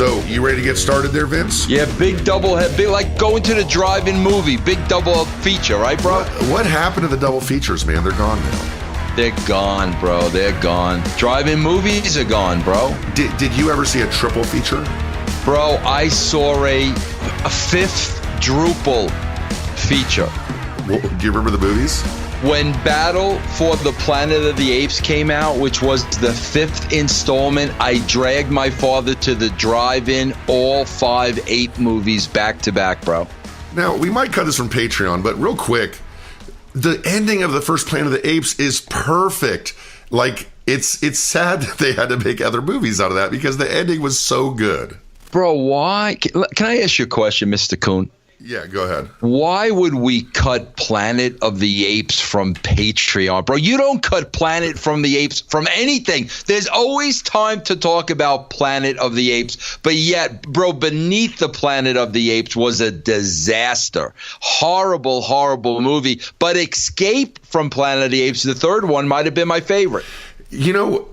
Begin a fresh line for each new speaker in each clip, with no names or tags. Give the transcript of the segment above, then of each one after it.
So, you ready to get started there, Vince?
Yeah, big double head, big like going to the drive-in movie, big double feature, right, bro?
What happened to the double features, man? They're gone now.
They're gone, bro. They're gone. Drive-in movies are gone, bro.
Did you ever see a triple feature?
Bro, I saw a fifth druple feature.
Well, do you remember the movies?
When Battle for the Planet of the Apes came out, which was the fifth installment, I dragged my father to the drive-in, all 5 ape movies back to back, bro.
Now, we might cut this from Patreon, but real quick, the ending of the first Planet of the Apes is perfect. Like, it's sad that they had to make other movies out of that because the ending was so good.
Bro, why? Can I ask you a question, Mr. Kuhn?
Yeah, go ahead.
Why would we cut Planet of the Apes from Patreon? Bro, you don't cut Planet from the Apes from anything. There's always time to talk about Planet of the Apes. But yet, bro, Beneath the Planet of the Apes was a disaster. Horrible, horrible movie. But Escape from Planet of the Apes, the third one, might have been my favorite.
You know,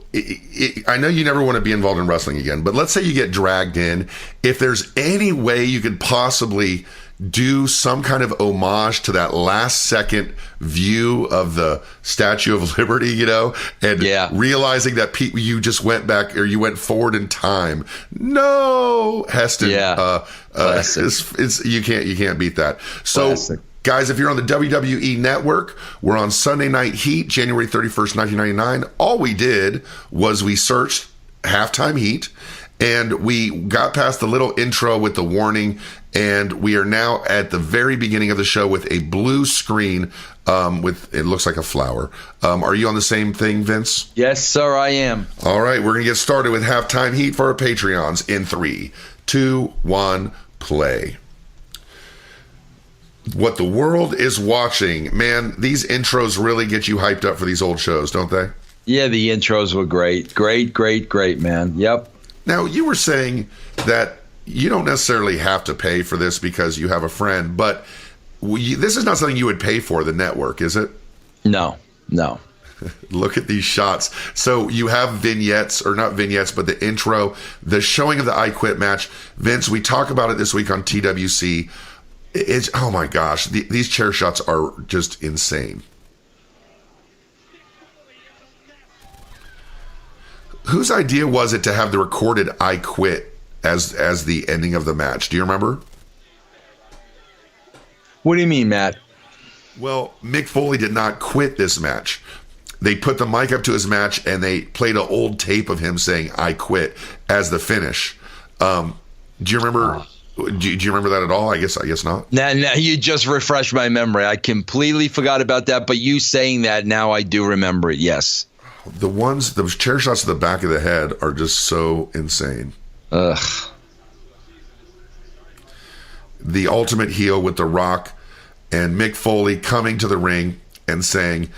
I know you never want to be involved in wrestling again, but let's say you get dragged in. If there's any way you could possibly do some kind of homage to that last second view of the Statue of Liberty, you know, and realizing that you just went back or you went forward in time. No, Heston.
Yeah.
You can't beat that. So,
Classic.
Guys, if you're on the WWE Network, we're on Sunday Night Heat, January 31st, 1999. All we did was we searched Halftime Heat, and we got past the little intro with the warning, and we are now at the very beginning of the show with a blue screen with, it looks like a flower. Are you on the same thing, Vince?
Yes, sir, I am.
All right, we're going to get started with Halftime Heat for our Patreons in 3, 2, 1, play. What the world is watching. Man, these intros really get you hyped up for these old shows, don't they?
Yeah, the intros were great. Great, man. Yep.
Now, you were saying that you don't necessarily have to pay for this because you have a friend, but this is not something you would pay for, the network, is it?
No.
Look at these shots. So you have vignettes, or not vignettes, but the intro, the showing of the I Quit match. Vince, we talk about it this week on TWC. It's, oh my gosh, these chair shots are just insane. Whose idea was it to have the recorded I Quit as the ending of the match? Do you remember?
What do you mean, Matt?
Well, Mick Foley did not quit this match. They put the mic up to his match and they played an old tape of him saying I quit as the finish. Do you remember? Do you remember that at all? I guess not.
Now you just refreshed my memory. I completely forgot about that, but you saying that now I do remember it. Yes.
Those chair shots to the back of the head are just so insane.
Ugh.
The ultimate heel with The Rock and Mick Foley coming to the ring and saying,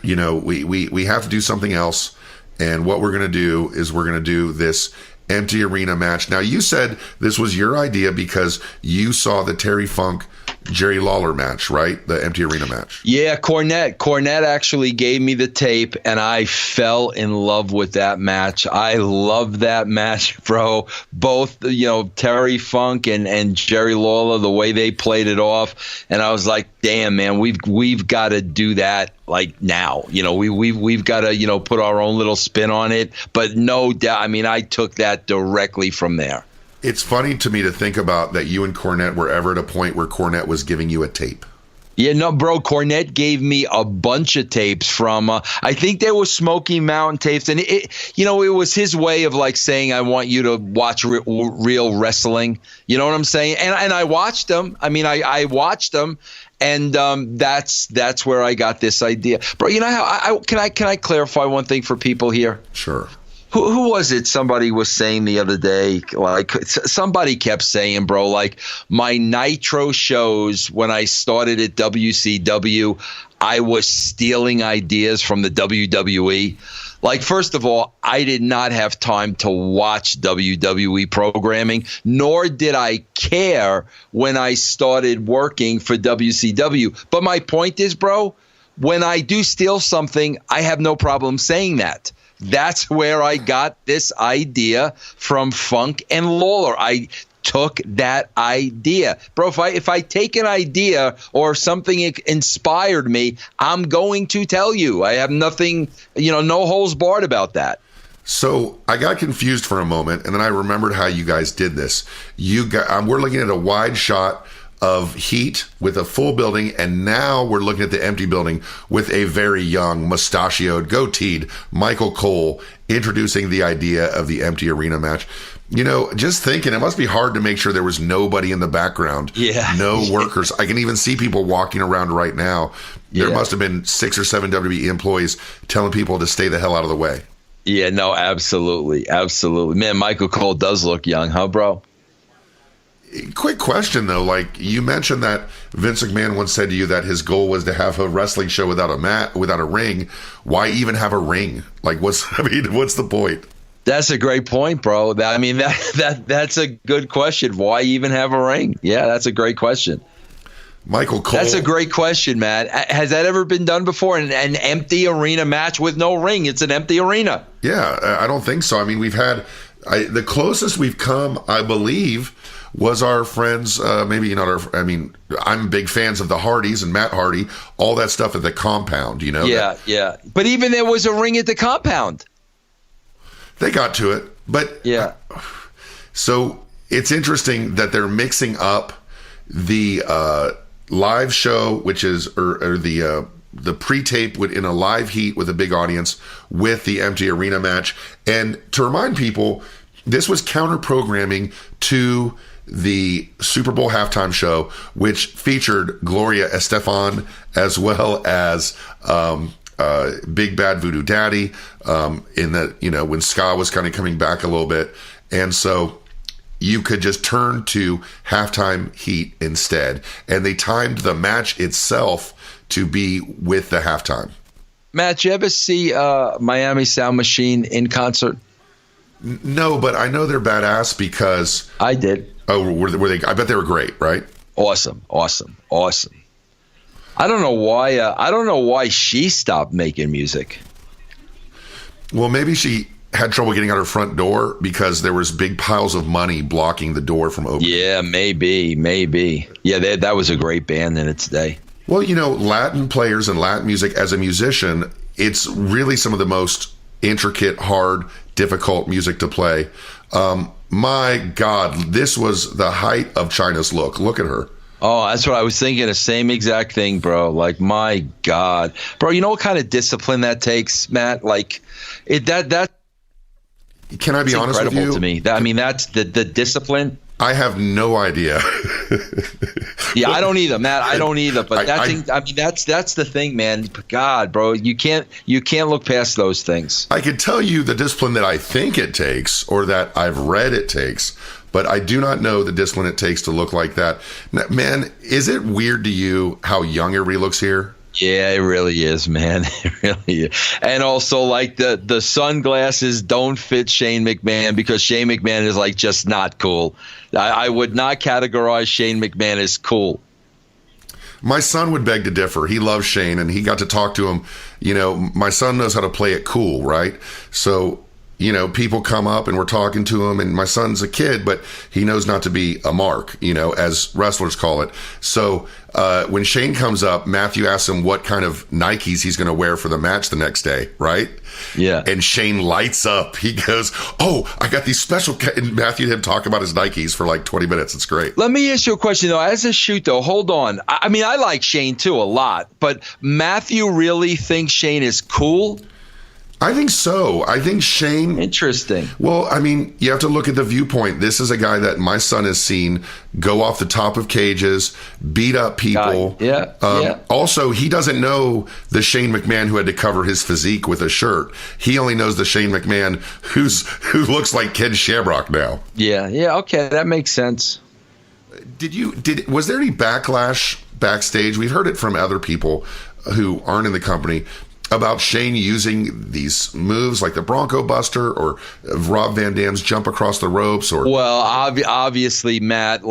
we have to do something else. And what we're going to do is we're going to do this empty arena match. Now, you said this was your idea because you saw the Terry Funk Jerry Lawler match, right? The empty arena match. Yeah,
Cornette actually gave me the tape, and I fell in love with that match. I love that match, bro. Both, Terry Funk and Jerry Lawler, the way they played it off, and I was like, damn, man, we've got to do that like now. We've got to put our own little spin on it. But no doubt, I mean, I took that directly from there.
It's funny to me to think about that you and Cornette were ever at a point where Cornette was giving you a tape.
Yeah, no, bro, Cornette gave me a bunch of tapes from, I think they were Smoky Mountain tapes. And, it was his way of like saying, I want you to watch real wrestling. You know what I'm saying? And I watched them. I mean, I watched them. And that's where I got this idea. Bro, you know how can I clarify one thing for people here?
Sure.
Who was it? Somebody was saying the other day, like somebody kept saying, bro, like my Nitro shows when I started at WCW, I was stealing ideas from the WWE. Like, first of all, I did not have time to watch WWE programming, nor did I care when I started working for WCW. But my point is, bro, when I do steal something, I have no problem saying that. That's where I got this idea from Funk and Lawler. I took that idea. Bro, if I take an idea or something inspired me, I'm going to tell you. I have nothing, no holes barred about that.
So I got confused for a moment, and then I remembered how you guys did this. We're looking at a wide shot of Heat with a full building, and now we're looking at the empty building with a very young, mustachioed, goateed Michael Cole introducing the idea of the empty arena match. Just thinking, it must be hard to make sure there was nobody in the background.
Yeah.
No workers. I can even see people walking around right now. There must have been 6 or 7 WWE employees telling people to stay the hell out of the way.
Yeah, no, absolutely. Absolutely. Man, Michael Cole does look young, huh, bro?
Quick question, though. Like, you mentioned that Vince McMahon once said to you that his goal was to have a wrestling show without a ring. Why even have a ring? Like, what's the point?
That's a great point, bro. That's a good question. Why even have a ring? Yeah, that's a great question.
Michael Cole.
That's a great question, Matt. Has that ever been done before? An empty arena match with no ring? It's an empty arena.
Yeah, I don't think so. I mean, we've had the closest we've come, I believe, was our friends. Maybe I'm big fans of the Hardys and Matt Hardy. All that stuff at the compound.
Yeah. But even there was a ring at the compound.
They got to it, but
yeah.
So it's interesting that they're mixing up the live show, which is or the pre-tape in a live Heat with a big audience, with the empty arena match. And to remind people, this was counter programming to the Super Bowl halftime show, which featured Gloria Estefan as well as Big Bad Voodoo Daddy, in that, when ska was kind of coming back a little bit. And so you could just turn to halftime Heat instead. And they timed the match itself to be with the halftime.
Matt, you ever see Miami Sound Machine in concert?
No, but I know they're badass because...
I did.
Oh, were they? I bet they were great, right?
Awesome. I don't know why she stopped making music.
Well, maybe she had trouble getting out her front door because there was big piles of money blocking the door from opening.
Yeah, maybe. Yeah, that was a great band in its day.
Well, Latin players and Latin music, as a musician, it's really some of the most intricate, hard, difficult music to play. My God, this was the height of Chyna's look. Look at her.
Oh, that's what I was thinking. The same exact thing, bro. Like, my God, bro. You know what kind of discipline that takes, Matt? Like, that.
Can I be honest with you?
To me, that's the discipline.
I have no idea.
Yeah, I don't either, Matt. I don't either. But that's the thing, man. God, bro, you can't look past those things.
I could tell you the discipline that I think it takes, or that I've read it takes, but I do not know the discipline it takes to look like that. Man, is it weird to you how young everybody looks here?
Yeah, it really is, man. It really is. And also, like, the sunglasses don't fit Shane McMahon because Shane McMahon is, like, just not cool. I would not categorize Shane McMahon as cool.
My son would beg to differ. He loves Shane, and he got to talk to him. My son knows how to play it cool, right? So, people come up and we're talking to him, and my son's a kid, but he knows not to be a mark, as wrestlers call it. So when Shane comes up, Matthew asks him what kind of Nikes he's going to wear for the match the next day, right?
Yeah.
And Shane lights up. He goes, "Oh, I got these special..." And Matthew and him talk about his Nikes for like 20 minutes. It's great.
Let me ask you a question, though. As a shoot, though, hold on. I like Shane, too, a lot. But Matthew really thinks Shane is cool?
I think so. I think Shane...
Interesting.
Well, you have to look at the viewpoint. This is a guy that my son has seen go off the top of cages, beat up people.
Yeah.
Also, he doesn't know the Shane McMahon who had to cover his physique with a shirt. He only knows the Shane McMahon who looks like Ken Shamrock now.
Yeah. Okay, that makes sense.
Was there any backlash backstage? We've heard it from other people who aren't in the company about Shane using these moves like the Bronco Buster or Rob Van Dam's jump across the ropes.
Well, obviously, Matt,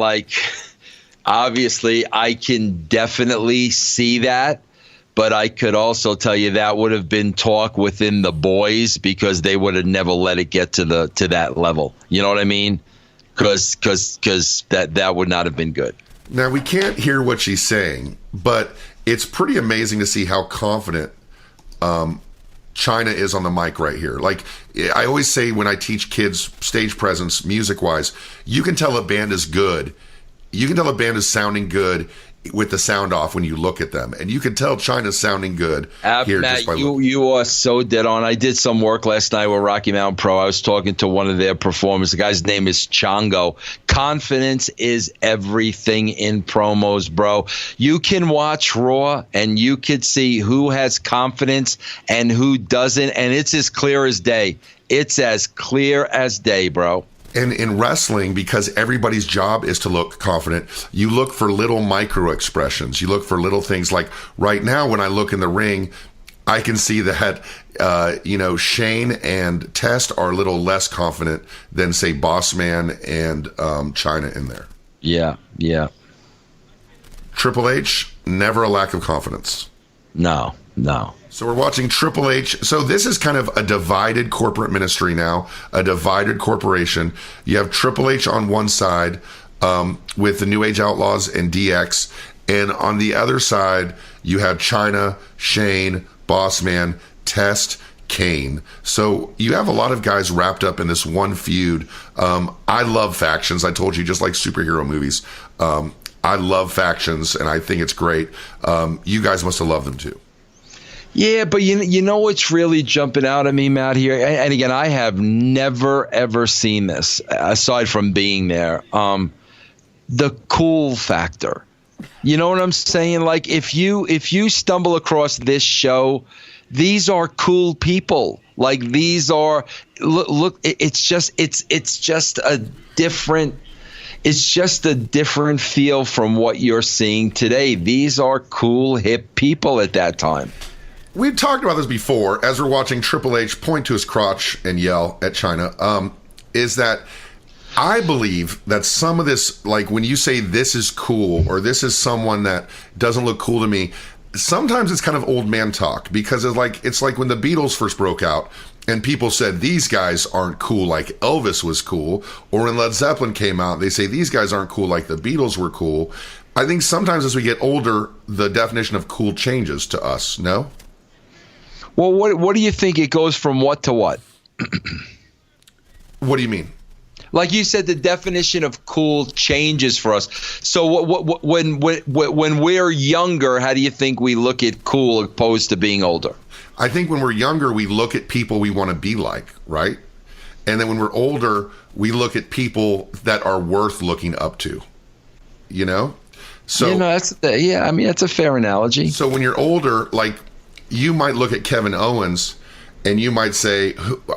obviously I can definitely see that But I could also tell you that would have been talk within the boys because they would have never let it get to that level. You know what I mean? Because that would not have been good.
Now, we can't hear what she's saying, but it's pretty amazing to see how confident China is on the mic right here. Like, I always say when I teach kids stage presence, music-wise, you can tell a band is good. You can tell a band is sounding good with the sound off when you look at them. And you can tell China's sounding good here
Matt,
just by
you are so dead on. I did some work last night with Rocky Mountain Pro. I was talking to one of their performers. The guy's name is Chongo. Confidence is everything in promos, bro. You can watch Raw and you could see who has confidence and who doesn't. And it's as clear as day. It's as clear as day, bro.
And in wrestling, because everybody's job is to look confident, you look for little micro expressions. You look for little things like right now when I look in the ring, I can see that, Shane and Test are a little less confident than, say, Bossman and Chyna in there.
Yeah.
Triple H, never a lack of confidence.
No.
So we're watching Triple H. So this is kind of a divided corporate ministry now, a divided corporation. You have Triple H on one side with the New Age Outlaws and DX. And on the other side, you have Chyna, Shane, Bossman, Test, Kane. So you have a lot of guys wrapped up in this one feud. I love factions. I told you, just like superhero movies. I love factions, and I think it's great. You guys must have loved them too.
Yeah, but you know what's really jumping out at me, Matt, here? And again, I have never, ever seen this, aside from being there. The cool factor. You know what I'm saying? Like, if you stumble across this show, these are cool people. Like, these are, look, it's just a different feel from what you're seeing today. These are cool, hip people at that time.
We've talked about this before as we're watching Triple H point to his crotch and yell at Chyna, is that I believe that some of this, like when you say this is cool or this is someone that doesn't look cool to me, sometimes it's kind of old man talk because it's like when the Beatles first broke out and people said these guys aren't cool like Elvis was cool, or when Led Zeppelin came out, they say these guys aren't cool like the Beatles were cool. I think sometimes as we get older, the definition of cool changes to us, no?
Well, what do you think it goes from what to what?
What do you mean?
Like you said, the definition of cool changes for us. So when we're younger, how do you think we look at cool opposed to being older?
I think when we're younger, we look at people we want to be like, right? And then when we're older, we look at people that are worth looking up to, you know? So,
that's a fair analogy.
So when you're older, like, you might look at Kevin Owens and you might say,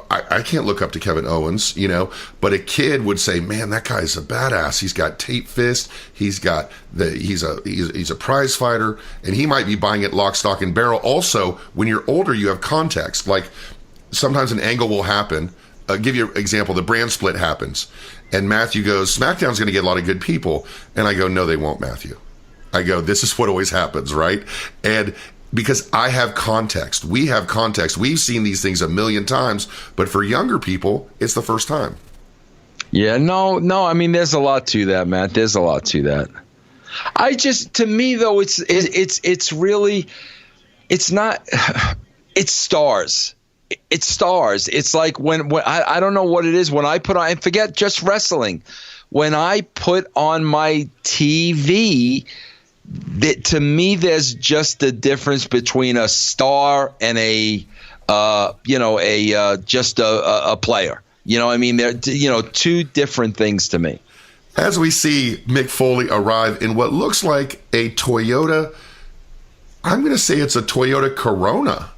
I can't look up to Kevin Owens, you know, but a kid would say, man, that guy's a badass. He's got tape fist. He's a prize fighter, and he might be buying it lock, stock, and barrel. Also, when you're older, you have context. Like sometimes an angle will happen. I'll give you an example. The brand split happens and Matthew goes, SmackDown's going to get a lot of good people. And I go, no, they won't, Matthew. I go, this is what always happens, right? And because I have context. We have context. We've seen these things a million times, but for younger people, it's the first time.
Yeah, no. I mean, there's a lot to that, Matt. There's a lot to that. To me though, it's really, it's not, it's stars. It's stars. It's like when I don't know what it is when I put on, and forget just wrestling. When I put on my TV, to me, there's just a difference between a star and just a player. You know what I mean? They're, two different things to me.
As we see Mick Foley arrive in what looks like a Toyota, I'm going to say it's a Toyota Corona,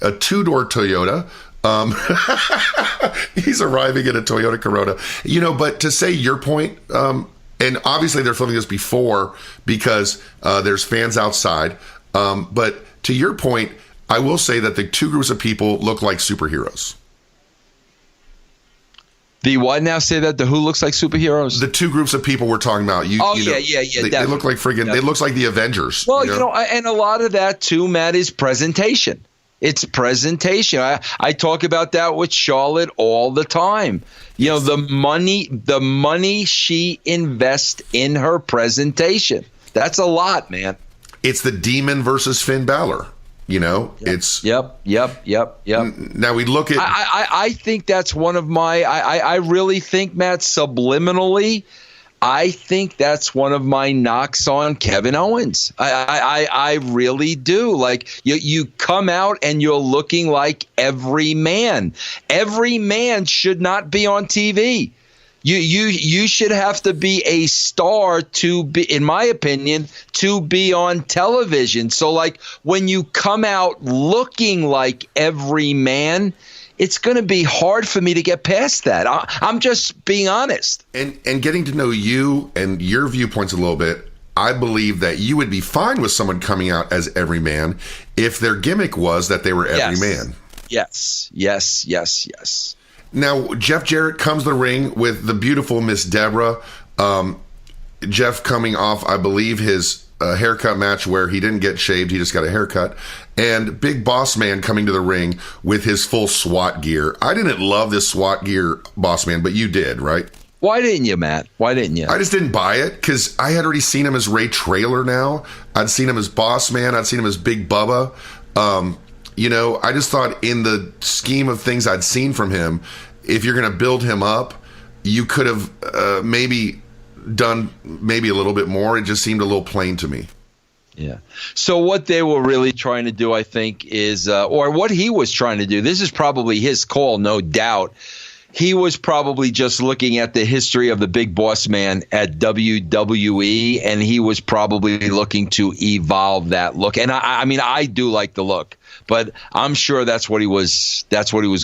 a two-door Toyota. He's arriving in a Toyota Corona. But to say your point, and obviously they're filming this before because there's fans outside. But to your point, I will say that the two groups of people look like superheroes.
The what now? Say that the who looks like superheroes?
The two groups of people we're talking about.
Yeah.
They look like friggin'. They look like the Avengers.
Well, and a lot of that too, Matt, is presentation. It's presentation. I talk about that with Charlotte all the time. The money she invests in her presentation. That's a lot, man.
It's the Demon versus Finn Balor. It's
Yep.
Now we look at.
I think that's one of my. I really think, Matt, subliminally, I think that's one of my knocks on Kevin Owens. I really do. Like you come out and you're looking like every man. Every man should not be on TV. You should have to be a star to be, in my opinion, to be on television. So like when you come out looking like every man, it's going to be hard for me to get past that. I'm just being honest.
And getting to know you and your viewpoints a little bit, I believe that you would be fine with someone coming out as every man if their gimmick was that they were every man.
Yes.
Now, Jeff Jarrett comes to the ring with the beautiful Miss Deborah. Jeff coming off, I believe, his haircut match where he didn't get shaved. He just got a haircut. And Big Boss Man coming to the ring with his full SWAT gear. I didn't love this SWAT gear, Boss Man, but you did, right?
Why didn't you, Matt? Why didn't you?
I just didn't buy it because I had already seen him as Ray Traylor now. I'd seen him as Boss Man. I'd seen him as Big Bubba. I just thought in the scheme of things I'd seen from him, if you're going to build him up, you could have maybe done maybe a little bit more. It just seemed a little plain to me.
Yeah. So what they were really trying to do, I think, is or what he was trying to do, this is probably his call, no doubt. He was probably just looking at the history of the Big Boss Man at WWE, and he was probably looking to evolve that look. And I mean, I do like the look, but I'm sure that's what he was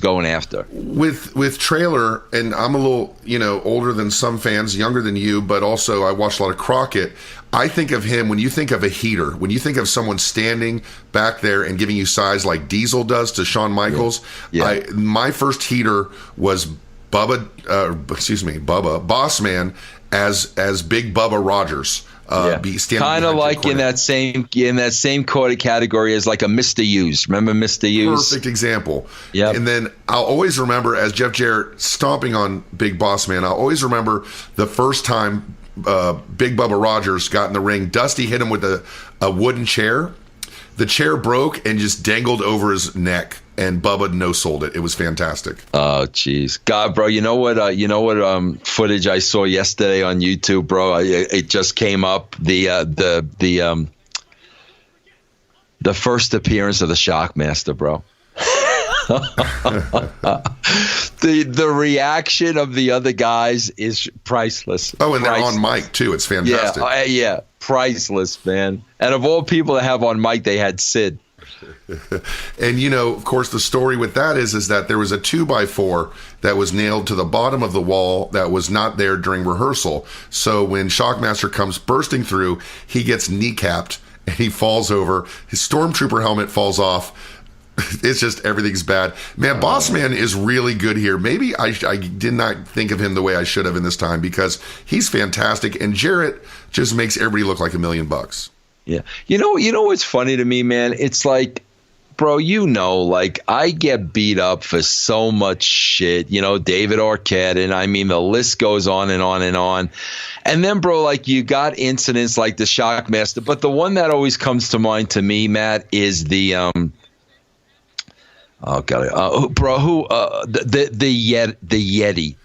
going after.
With Trailer, and I'm a little, older than some fans, younger than you, but also I watched a lot of Crockett. I think of him, when you think of a heater, when you think of someone standing back there and giving you size like Diesel does to Shawn Michaels, my first heater was Bubba, Boss Man as Big Bubba Rogers.
Kind of like in that same category as like a Mr. Hughes. Remember Mr. Hughes?
Perfect example.
Yeah.
And then I'll always remember as Jeff Jarrett stomping on Big Boss Man, I'll always remember the first time Big Bubba Rogers got in the ring. Dusty hit him with a wooden chair. The chair broke and just dangled over his neck, and Bubba no-sold it. It was fantastic.
Oh, jeez. God, bro, you know what footage I saw yesterday on YouTube, bro? It just came up. The first appearance of the Shockmaster, bro. The reaction of the other guys is priceless.
Oh, and they're on mic too. It's fantastic.
Yeah, priceless, man. And of all people to have on mic, they had Sid.
And of course, the story with that is that there was a 2x4 that was nailed to the bottom of the wall that was not there during rehearsal. So when Shockmaster comes bursting through, he gets kneecapped and he falls over. His Stormtrooper helmet falls off. It's just everything's bad. Man, Boss Man is really good here. Maybe I did not think of him the way I should have in this time because he's fantastic. And Jarrett just makes everybody look like $1 million.
Yeah. You know what's funny to me, man? It's like, bro, like I get beat up for so much shit, David Arquette, and I mean, the list goes on and on and on. And then, bro, like you got incidents like the Shockmaster, but the one that always comes to mind to me, Matt, is the oh god, the Yeti.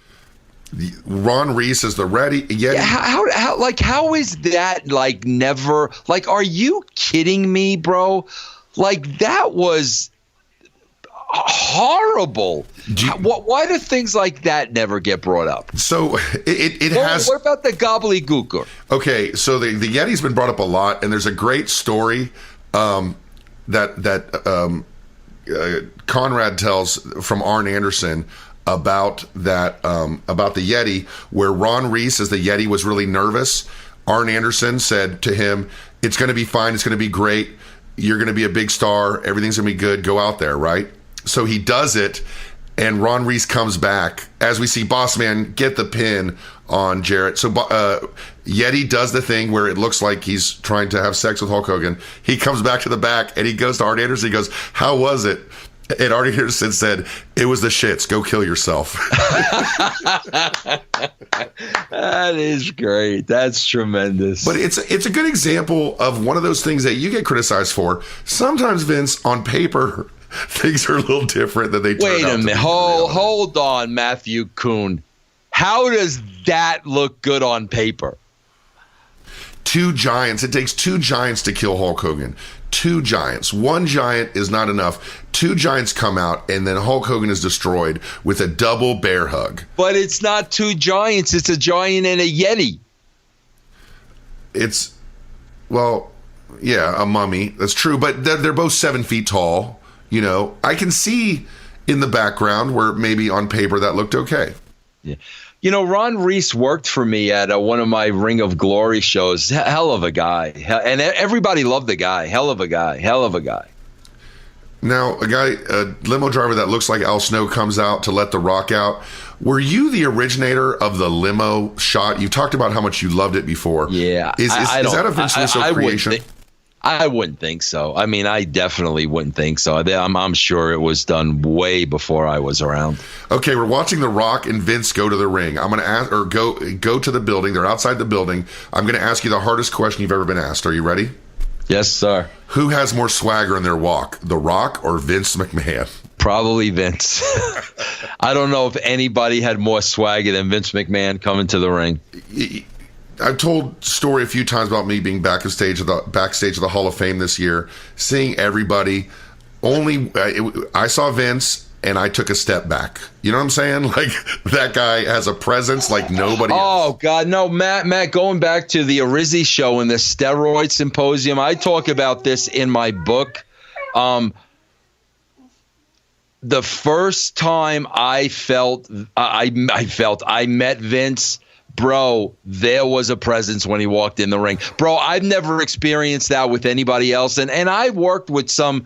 Ron Reese is the Yeti.
Yeah, how is that like never? Like, are you kidding me, bro? Like that was horrible. Why do things like that never get brought up?
So it has.
What about the gobbledygooker?
Okay, so the Yeti's been brought up a lot, and there's a great story that Conrad tells from Arn Anderson about that about the Yeti, where Ron Reese, as the Yeti, was really nervous. Arn Anderson said to him, "It's going to be fine. It's going to be great. You're going to be a big star. Everything's going to be good. Go out there, right?" So he does it, and Ron Reese comes back as we see Boss Man get the pin on Jarrett. So Yeti does the thing where it looks like he's trying to have sex with Hulk Hogan. He comes back to the back and he goes to Arn Anderson. He goes, "How was it?" And Arn Anderson said, "It was the shits. Go kill yourself."
That is great. That's tremendous.
But it's a good example of one of those things that you get criticized for. Sometimes, Vince, on paper, things are a little different than they turn out.
Wait a minute. Hold on, Matthew Kuhn. How does that look good on paper?
Two giants. It takes two giants to kill Hulk Hogan. Two giants. One giant is not enough. Two giants come out, and then Hulk Hogan is destroyed with a double bear hug.
But it's not two giants. It's a giant and a Yeti.
It's, well, yeah, a mummy. That's true. But they're both 7 feet tall. You know, I can see in the background where maybe on paper that looked okay.
Yeah. You know, Ron Reese worked for me at one of my Ring of Glory shows. Hell of a guy. And everybody loved the guy. Hell of a guy. Hell of a guy.
Now, a limo driver that looks like Al Snow comes out to let the Rock out. Were you the originator of the limo shot? You talked about how much you loved it before.
Yeah.
Is that a Vince Russo creation?
I wouldn't think so. I mean, I definitely wouldn't think so. I'm sure it was done way before I was around.
Okay, we're watching The Rock and Vince go to the ring. I'm going to ask, or go to the building. They're outside the building. I'm going to ask you the hardest question you've ever been asked. Are you ready?
Yes, sir.
Who has more swagger in their walk, The Rock or Vince McMahon?
Probably Vince. I don't know if anybody had more swagger than Vince McMahon coming to the ring.
I've told story a few times about me being backstage of the Hall of Fame this year, seeing everybody. I saw Vince and I took a step back. You know what I'm saying? Like, that guy has a presence like nobody else.
Oh God, no, Matt. Going back to the Arizzi show and the steroid symposium, I talk about this in my book. The first time I met Vince. Bro, there was a presence when he walked in the ring. Bro, I've never experienced that with anybody else. And I worked with some,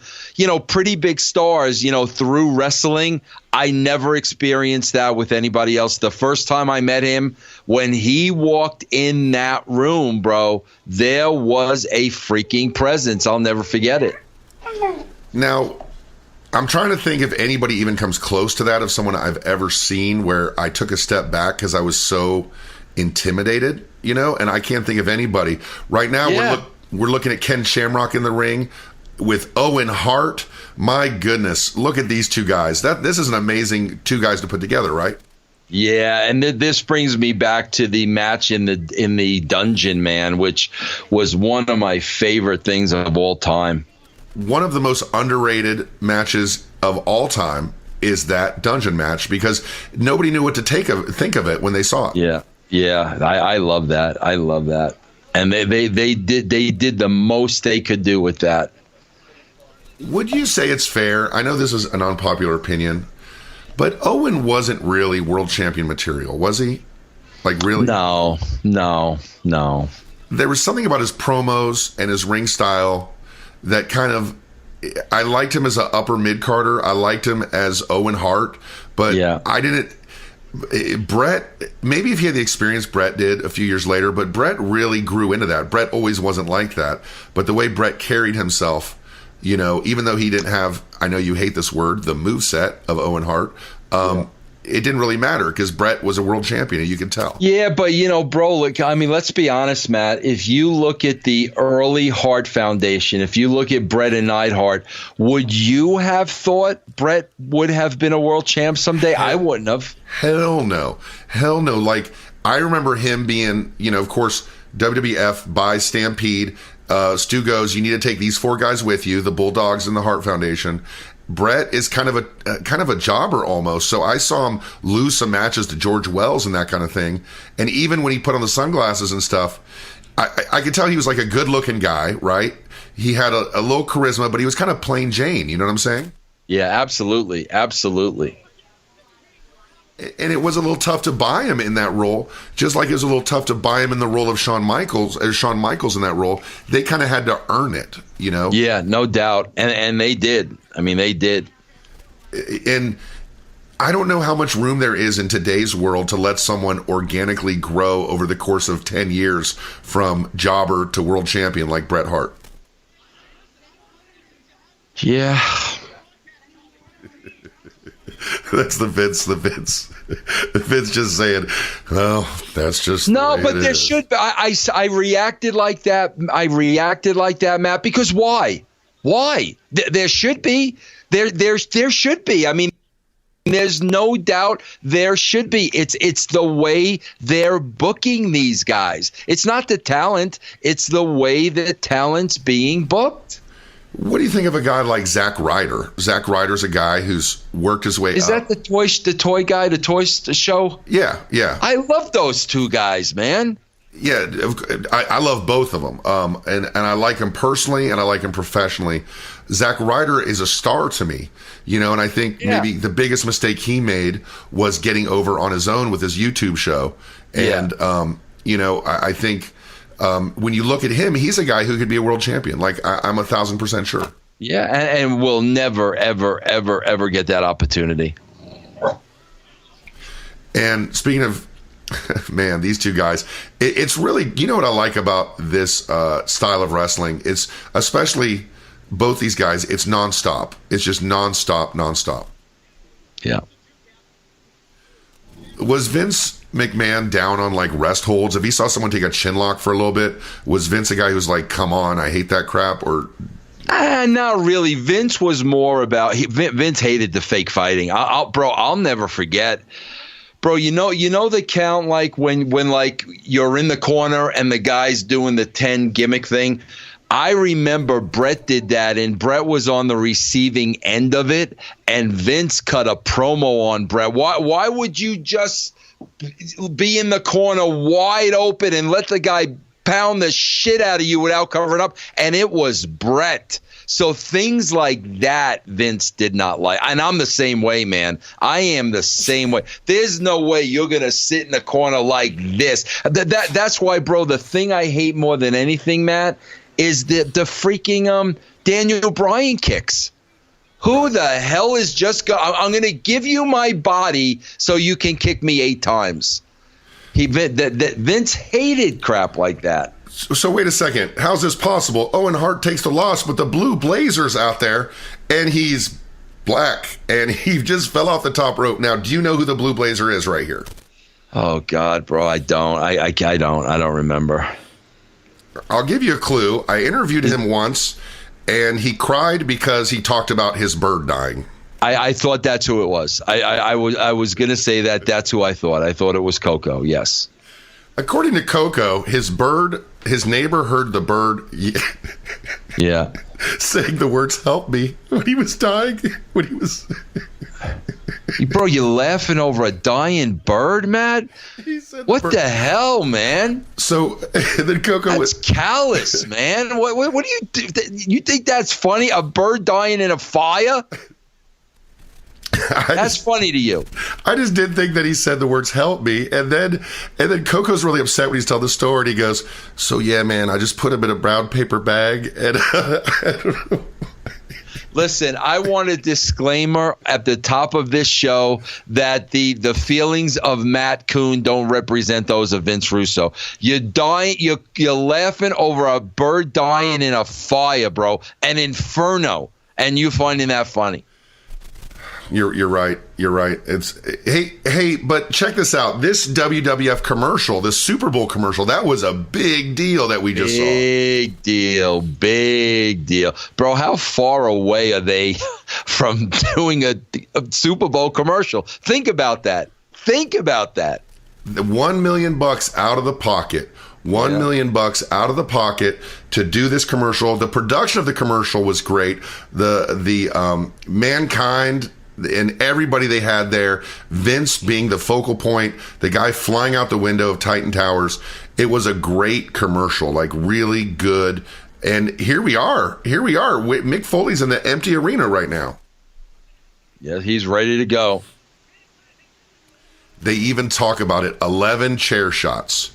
pretty big stars, through wrestling. I never experienced that with anybody else. The first time I met him, when he walked in that room, bro, there was a freaking presence. I'll never forget it.
Now, I'm trying to think if anybody even comes close to that of someone I've ever seen where I took a step back because I was so intimidated, and I can't think of anybody. Right now, we're looking at Ken Shamrock in the ring with Owen Hart. My goodness, look at these two guys. This is an amazing two guys to put together, right?
Yeah, and this brings me back to the match in the dungeon, man, which was one of my favorite things of all time.
One of the most underrated matches of all time is that dungeon match because nobody knew what to think of it when they saw it. Yeah,
I love that. I love that, and they did the most they could do with that.
Would you say it's fair? I know this is an unpopular opinion, but Owen wasn't really world champion material, was he? Like, really?
No.
There was something about his promos and his ring style that kind of, I liked him as an upper mid-carder. I liked him as Owen Hart, but I didn't. Brett, maybe if he had the experience Brett did a few years later, but Brett really grew into that. Brett always wasn't like that, but the way Brett carried himself, even though he didn't have, I know you hate this word, the moveset of Owen Hart, it didn't really matter because Brett was a world champion, and you can tell. Yeah,
but, bro, let's be honest, Matt. If you look at the early Hart Foundation, if you look at Brett and Neidhart, would you have thought Brett would have been a world champ someday? I wouldn't have.
Hell no. Like, I remember him being, of course, WWF by Stampede. Stu goes, you need to take these four guys with you, the Bulldogs and the Hart Foundation. Brett is kind of a jobber almost. So I saw him lose some matches to George Wells and that kind of thing. And even when he put on the sunglasses and stuff, I could tell he was like a good looking guy, right? He had a little charisma, but he was kind of plain Jane. You know what I'm saying?
Yeah, absolutely. Absolutely.
And it was a little tough to buy him in that role, just like it was a little tough to buy him in the role of Shawn Michaels in that role. They kind of had to earn it,
Yeah, no doubt. And they did. I mean, they did.
And I don't know how much room there is in today's world to let someone organically grow over the course of 10 years from jobber to world champion like Bret Hart.
Yeah.
That's the Vince just saying, well, that's just
no, but there should be. I reacted like that. Matt, because why? There should be. There should be. I mean, there's no doubt there should be. It's the way they're booking these guys. It's not the talent. It's the way the talent's being booked.
What do you think of a guy like Zack Ryder? Zack Ryder's a guy who's worked his way up.
Is that the toy guy, the toy show?
Yeah.
I love those two guys, man.
Yeah, I love both of them. And I like him personally and I like him professionally. Zack Ryder is a star to me, and I think maybe the biggest mistake he made was getting over on his own with his YouTube show. And, I think when you look at him, he's a guy who could be a world champion. Like, I'm 1,000% sure.
Yeah, and we'll never, ever, ever, ever get that opportunity.
And speaking of, man, these two guys, it's really, what I like about this style of wrestling? It's especially both these guys, it's nonstop. It's just nonstop.
Yeah.
Was Vince McMahon down on like rest holds? If he saw someone take a chin lock for a little bit, was Vince a guy who's like, come on, I hate that crap? Or
not really. Vince was more about Vince hated the fake fighting. I'll never forget. Bro, you know the count, like when like you're in the corner and the guy's doing the 10 gimmick thing. I remember Bret did that, and Bret was on the receiving end of it, and Vince cut a promo on Bret. Why would you just be in the corner wide open and let the guy pound the shit out of you without covering up? And it was Bret. So things like that, Vince did not like. And I'm the same way, man. I am the same way. There's no way you're going to sit in the corner like this. That's why, bro, the thing I hate more than anything, Matt, is the freaking Daniel Bryan kicks. Who the hell is just I'm going to give you my body so you can kick me 8 times. Vince hated crap like that.
So wait a second. How's this possible? Owen Hart takes the loss, but the Blue Blazer's out there, and he's black, and he just fell off the top rope. Now, do you know who the Blue Blazer is right here?
Oh God, bro, I don't. I don't remember.
I'll give you a clue. I interviewed him once, and he cried because he talked about his bird dying.
I thought that's who it was. I was gonna say that's who I thought. I thought it was Coco. Yes.
According to Coco, his neighbor heard the bird
yeah.
saying the words "help me" when he was dying.
Bro, you laughing over a dying bird, Matt? What the hell, man?
So then Coco
that's callous, man. What do you do? You think that's funny? A bird dying in a fire? That's funny to you.
I just didn't think that he said the words "help me," and then Coco's really upset when he's telling the story. And he goes, "So yeah, man, I just put him in a brown paper bag." And I don't know.
Listen, I want a disclaimer at the top of this show that the feelings of Matt Coon don't represent those of Vince Russo. You're laughing over a bird dying in a fire, bro, an inferno, and you finding that funny.
You're right. You're right. It's hey, but check this out. This WWF commercial, this Super Bowl commercial, that was a big deal that we just saw.
Big deal. Bro, how far away are they from doing a Super Bowl commercial? Think about that. The
$1 million out of the pocket. $1 million out of the pocket to do this commercial. The production of the commercial was great. The Mankind and everybody they had there, Vince being the focal point, the guy flying out the window of Titan Towers. It was a great commercial, like really good. And here we are. Mick Foley's in the empty arena right now.
Yeah, he's ready to go.
They even talk about it. 11 chair shots.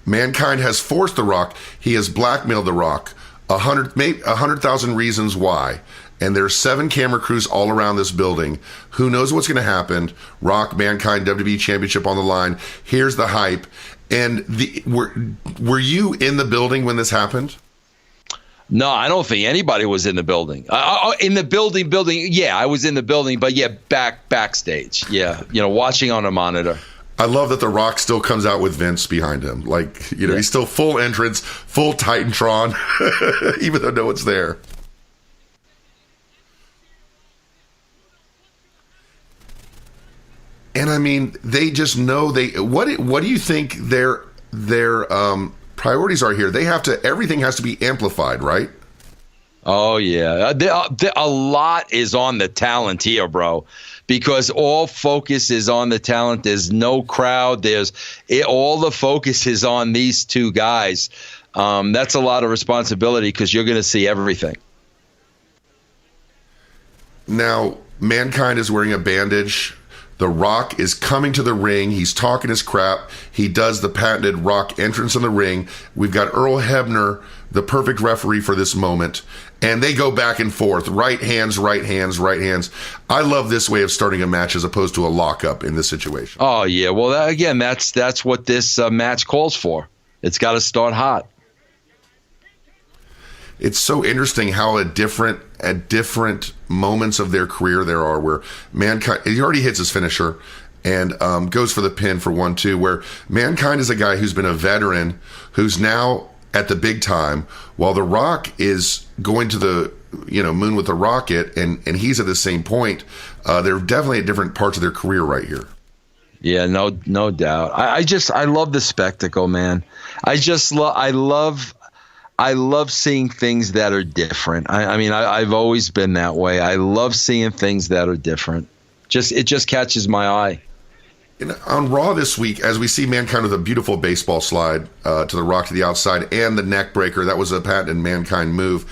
Mankind has forced The Rock. He has blackmailed The Rock. 100,000 reasons why. and there's 7 camera crews all around this building. Who knows what's going to happen? Rock, Mankind, WWE Championship on the line. Here's the hype. And were you in the building when this happened?
No, I don't think anybody was in the building. In the building. Yeah, I was in the building, but yeah, backstage. Yeah, watching on a monitor.
I love that The Rock still comes out with Vince behind him. Like, he's still full entrance, full Titantron, even though no one's there. And I mean, they just know what do you think their priorities are here? Everything has to be amplified, right?
Oh yeah, a lot is on the talent here, bro. Because all focus is on the talent. There's no crowd. All the focus is on these 2 guys. That's a lot of responsibility because you're going to see everything.
Now, Mankind is wearing a bandage. The Rock is coming to the ring. He's talking his crap. He does the patented Rock entrance in the ring. We've got Earl Hebner, the perfect referee for this moment. And they go back and forth. Right hands, right hands, right hands. I love this way of starting a match as opposed to a lockup in this situation.
Oh, yeah. Well, that's what this match calls for. It's got to start hot.
It's so interesting how at different moments of their career there are where Mankind, he already hits his finisher and goes for the pin for 1-2, where Mankind is a guy who's been a veteran, who's now at the big time, while The Rock is going to the moon with the rocket, and he's at the same point. They're definitely at different parts of their career right here.
Yeah, no doubt. I love the spectacle, man. I love seeing things that are different. I mean, I've always been that way. I love seeing things that are different. It just catches my eye.
And on Raw this week, as we see Mankind with a beautiful baseball slide to the Rock to the outside and the neck breaker, that was a patented Mankind move.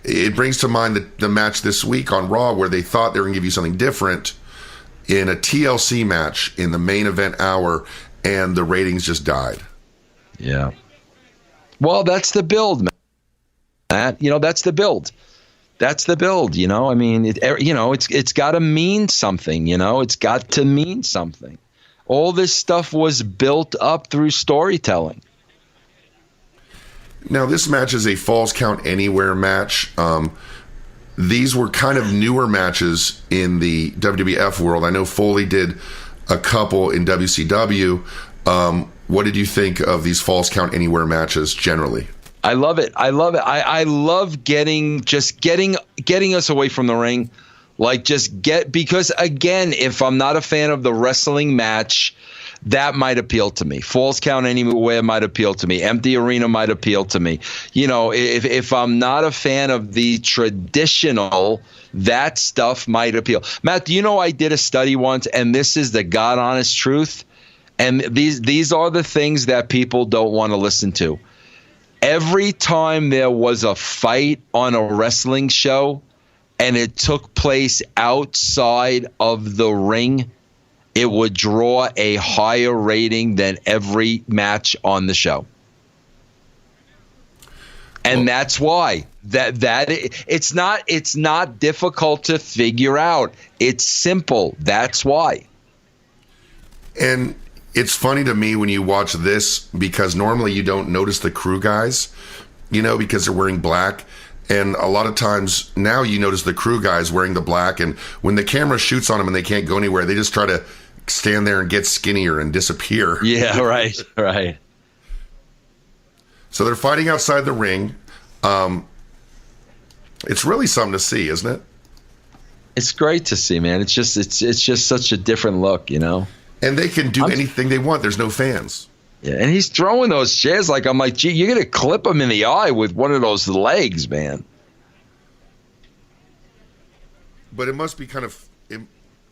It brings to mind the match this week on Raw where they thought they were going to give you something different in a TLC match in the main event hour, and the ratings just died. Yeah.
Well, that's the build, Matt. That's the build. That's the build. I mean, it's got to mean something. It's got to mean something. All this stuff was built up through storytelling.
Now, this match is a Falls Count Anywhere match. These were kind of newer matches in the WWF world. I know Foley did a couple in WCW. What did you think of these Falls Count Anywhere matches generally?
I love it. I love getting us away from the ring. Because again, if I'm not a fan of the wrestling match, that might appeal to me. Falls Count Anywhere might appeal to me. Empty Arena might appeal to me. If I'm not a fan of the traditional, that stuff might appeal. Matt, I did a study once, and this is the God honest truth. And these are the things that people don't want to listen to. Every time there was a fight on a wrestling show and it took place outside of the ring, it would draw a higher rating than every match on the show. And that's why it's not difficult to figure out. It's simple. That's why.
And it's funny to me when you watch this, because normally you don't notice the crew guys, because they're wearing black. And a lot of times now you notice the crew guys wearing the black. And when the camera shoots on them and they can't go anywhere, they just try to stand there and get skinnier and disappear.
Yeah, right.
So they're fighting outside the ring. It's really something to see, isn't it?
It's great to see, man. It's just such a different look,
And they can do anything they want. There's no fans.
Yeah, and he's throwing those chairs I'm like, gee, you're gonna clip him in the eye with one of those legs, man.
But it must be kind of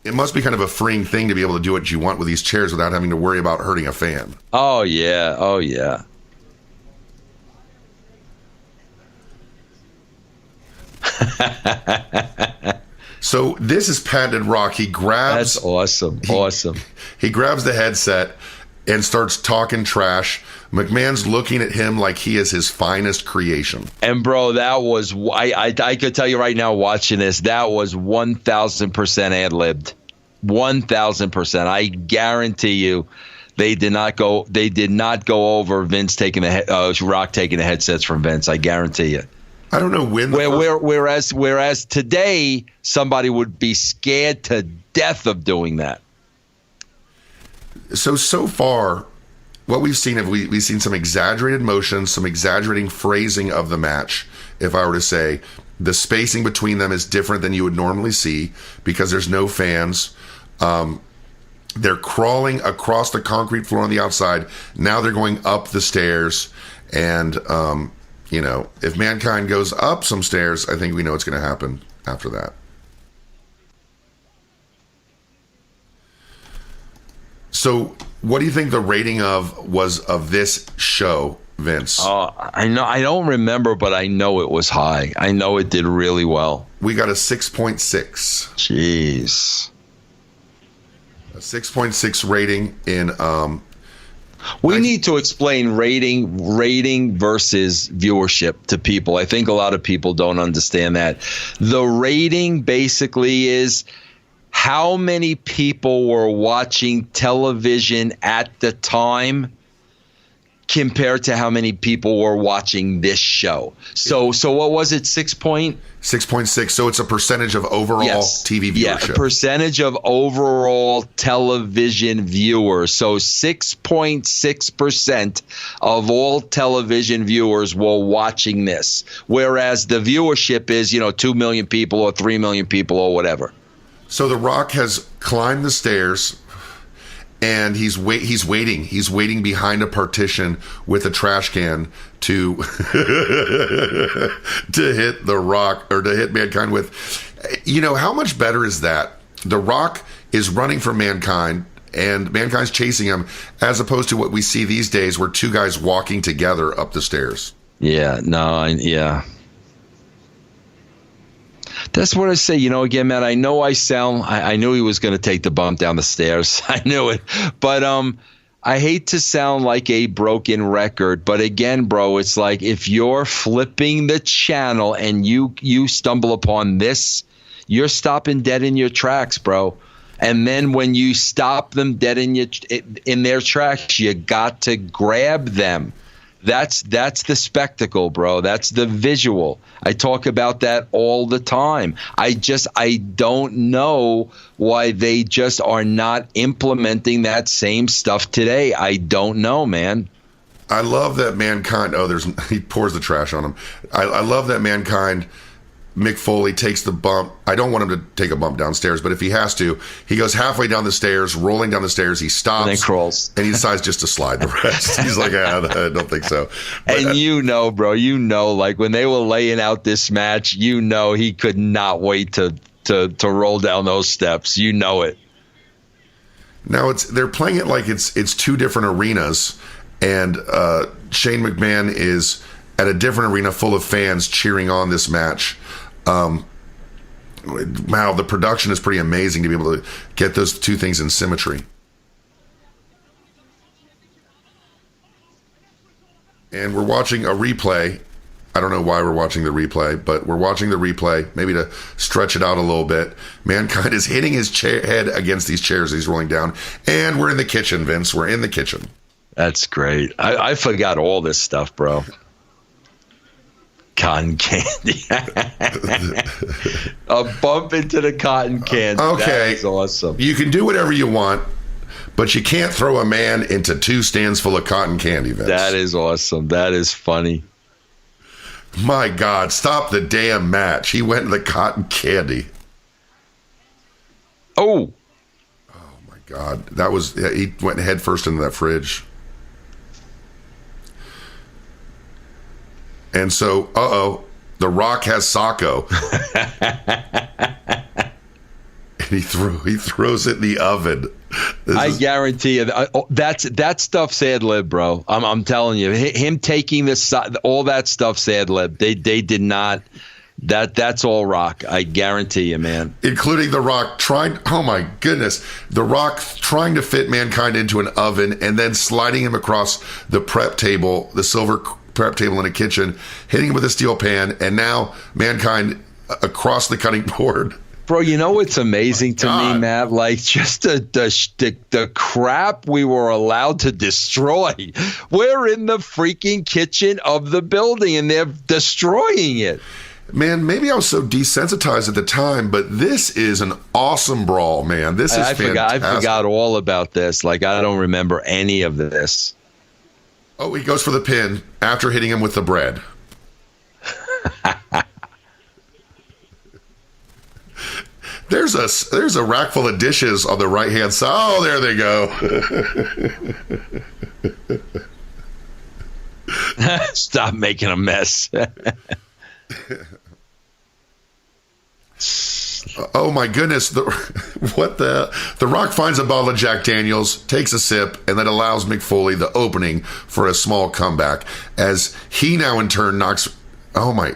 a freeing thing to be able to do what you want with these chairs without having to worry about hurting a fan.
Oh yeah.
So this is patented Rock. He grabs.
That's awesome. Awesome.
He grabs the headset and starts talking trash. McMahon's looking at him like he is his finest creation.
And bro, that was I could tell you right now, watching this, that was 1,000% ad libbed. 1,000%. I guarantee you, they did not go over Vince taking Rock taking the headsets from Vince. I guarantee you.
I don't know when.
Whereas today, somebody would be scared to death of doing that.
So far, what we've seen, we've seen some exaggerated motions, some exaggerating phrasing of the match. If I were to say, the spacing between them is different than you would normally see because there's no fans. They're crawling across the concrete floor on the outside. Now they're going up the stairs. And, if Mankind goes up some stairs, I think we know what's going to happen after that. So what do you think the rating was of this show, Vince?
I know. I don't remember, but I know it was high. I know it did really well.
We got a 6.6.
Jeez.
A 6.6 rating in
we need to explain rating versus viewership to people. I think a lot of people don't understand that. The rating basically is how many people were watching television at the time compared to how many people were watching this show. So what was it?
6.6. So it's a percentage of overall TV viewership.
Yeah, a percentage of overall television viewers. So 6.6% of all television viewers were watching this, whereas the viewership is 2 million people or 3 million people or whatever.
So The Rock has climbed the stairs. And he's waiting. He's waiting behind a partition with a trash can to to hit The Rock or to hit Mankind with. How much better is that? The Rock is running from Mankind and Mankind's chasing him, as opposed to what we see these days, where two guys walking together up the stairs.
Yeah. That's what I say. Again, man, I know I knew he was going to take the bump down the stairs. I knew it. But I hate to sound like a broken record. But again, bro, it's like if you're flipping the channel and you stumble upon this, you're stopping dead in your tracks, bro. And then when you stop them dead in their tracks, you got to grab them. That's the spectacle, bro. That's the visual. I talk about that all the time. I don't know why they just are not implementing that same stuff today. I don't know, man.
I love that Mankind. He pours the trash on him. I love that Mankind. Mick Foley takes the bump. I don't want him to take a bump downstairs, but if he has to, he goes halfway down the stairs, rolling down the stairs. He stops.
And then crawls.
And he decides just to slide the rest. He's like, I don't think so. But,
and bro, like when they were laying out this match, he could not wait to roll down those steps. It.
Now they're playing it like it's two different arenas, and Shane McMahon is at a different arena full of fans cheering on this match. Wow, the production is pretty amazing to be able to get those two things in symmetry. And we're watching a replay. I don't know why we're watching the replay, but we're watching the replay, maybe to stretch it out a little bit. Mankind is hitting his head against these chairs he's rolling down. And we're in the kitchen, Vince. We're in the kitchen.
That's great. I forgot all this stuff, bro. Cotton candy. A bump into the cotton candy.
Okay.
That is awesome.
You can do whatever you want, but you can't throw a man into two stands full of cotton candy, Vince.
That is awesome. That is funny.
My God, stop the damn match. He went to the cotton candy.
Oh
my God. He went head first into that fridge. And so, The Rock has Sacco. And he throws it in the oven.
I guarantee you that stuff's ad lib, bro. I'm telling you, him taking this, all that stuff's ad lib. They did not That's all Rock. I guarantee you, man.
Including The Rock trying, oh my goodness, The Rock trying to fit Mankind into an oven and then sliding him across the prep table, the silver prep table in a kitchen, hitting him with a steel pan, and now Mankind across the cutting board.
Bro, you know what's amazing to me, Matt? Like, just the crap we were allowed to destroy. We're in the freaking kitchen of the building, and they're destroying it.
Man, maybe I was so desensitized at the time, but this is an awesome brawl, man. This is fantastic.
I forgot all about this. Like, I don't remember any of this.
Oh, he goes for the pin after hitting him with the bread. There's a rack full of dishes on the right-hand side. Oh, there they go.
Stop making a mess.
Oh my goodness! The Rock finds a bottle of Jack Daniels, takes a sip, and then allows Mick Foley the opening for a small comeback. As he now in turn knocks. Oh my!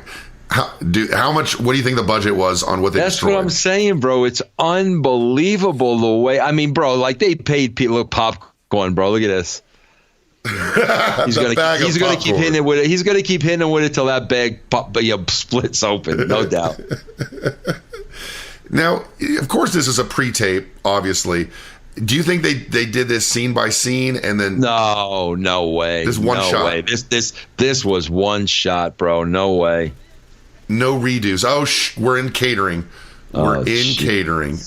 How much? What do you think the budget was on what they destroyed?
That's what I'm saying, bro. It's unbelievable the way. I mean, bro, like they paid people popcorn, bro. Look at this. He's gonna keep hitting it with it. He's gonna keep hitting it with it till that bag splits open, no doubt.
Now, of course, this is a pre-tape. Obviously, do you think they did this scene by scene and then?
No way.
This one shot.
Way. This was one shot, bro. No way.
No redos. Oh, we're in catering. We're in catering.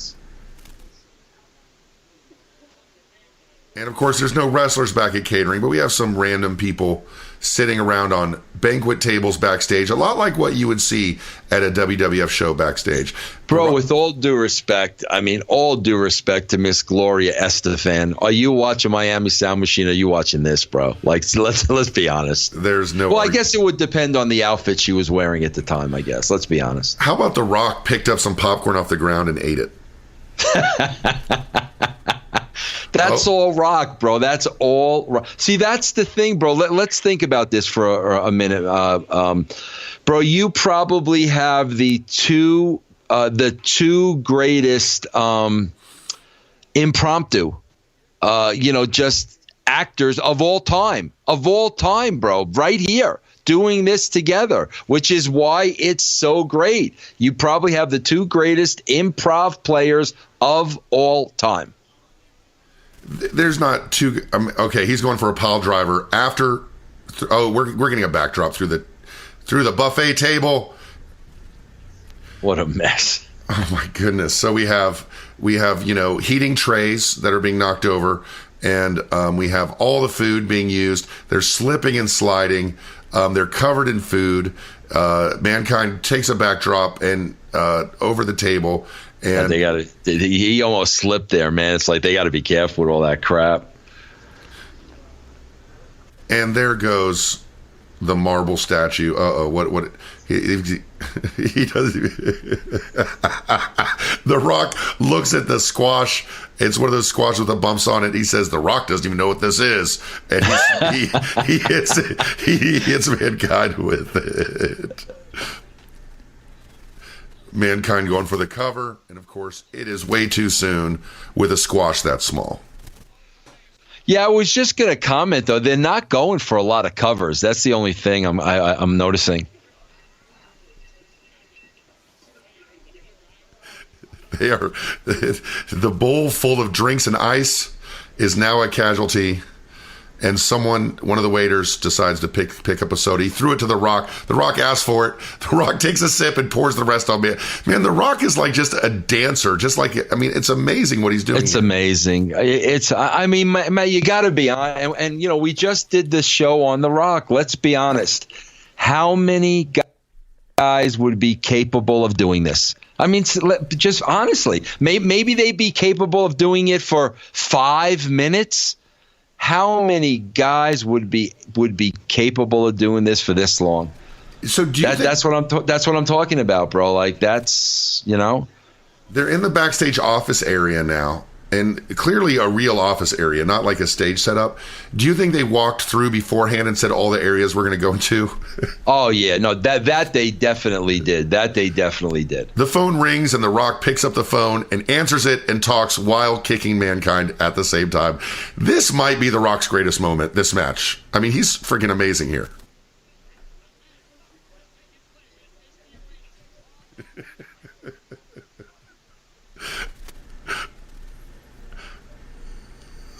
And, of course, there's no wrestlers back at catering, but we have some random people sitting around on banquet tables backstage, a lot like what you would see at a WWF show backstage.
Bro, with all due respect, all due respect to Miss Gloria Estefan, are you watching Miami Sound Machine? Or are you watching this, bro? Like, let's be honest.
There's no.
Well, I guess it would depend on the outfit she was wearing at the time, I guess. Let's be honest.
How about The Rock picked up some popcorn off the ground and ate it?
That's all Rock, bro. That's all Rock. See, that's the thing, bro. Let's think about this for a minute. Bro, you probably have the two greatest impromptu, just actors of all time, bro, right here doing this together, which is why it's so great. You probably have the two greatest improv players of all time.
There's not two. Okay, he's going for a pile driver after. We're getting a backdrop through the buffet table.
What a mess!
Oh my goodness! So we have heating trays that are being knocked over, and we have all the food being used. They're slipping and sliding. They're covered in food. Mankind takes a backdrop and over the table. And
he almost slipped there, man. It's like they got to be careful with all that crap.
And there goes the marble statue. What he does. The Rock looks at the squash. It's one of those squash with the bumps on it. He says, "The Rock doesn't even know what this is," and he hits it. He hits Mankind with it. Mankind going for the cover, and of course, it is way too soon with a squash that small.
Yeah, I was just going to comment, though. They're not going for a lot of covers. That's the only thing I'm noticing.
They are. The bowl full of drinks and ice is now a casualty. And one of the waiters decides to pick up a soda. He threw it to The Rock. The Rock asked for it. The Rock takes a sip and pours the rest on me. Man, The Rock is like just a dancer. It's amazing what he's doing.
It's amazing. Matt, you got to be honest. And we just did this show on The Rock. Let's be honest. How many guys would be capable of doing this? Just honestly, maybe they'd be capable of doing it for 5 minutes. How many guys would be capable of doing this for this long?
So
that's what I'm talking about, bro. Like that's
They're in the backstage office area now, and clearly a real office area, not like a stage setup. Do you think they walked through beforehand and said all the areas we're going to go into?
Oh yeah, no, that they definitely did. That they definitely did.
The phone rings and The Rock picks up the phone and answers it and talks while kicking Mankind at the same time. This might be The Rock's greatest moment, this match. I mean, he's freaking amazing here.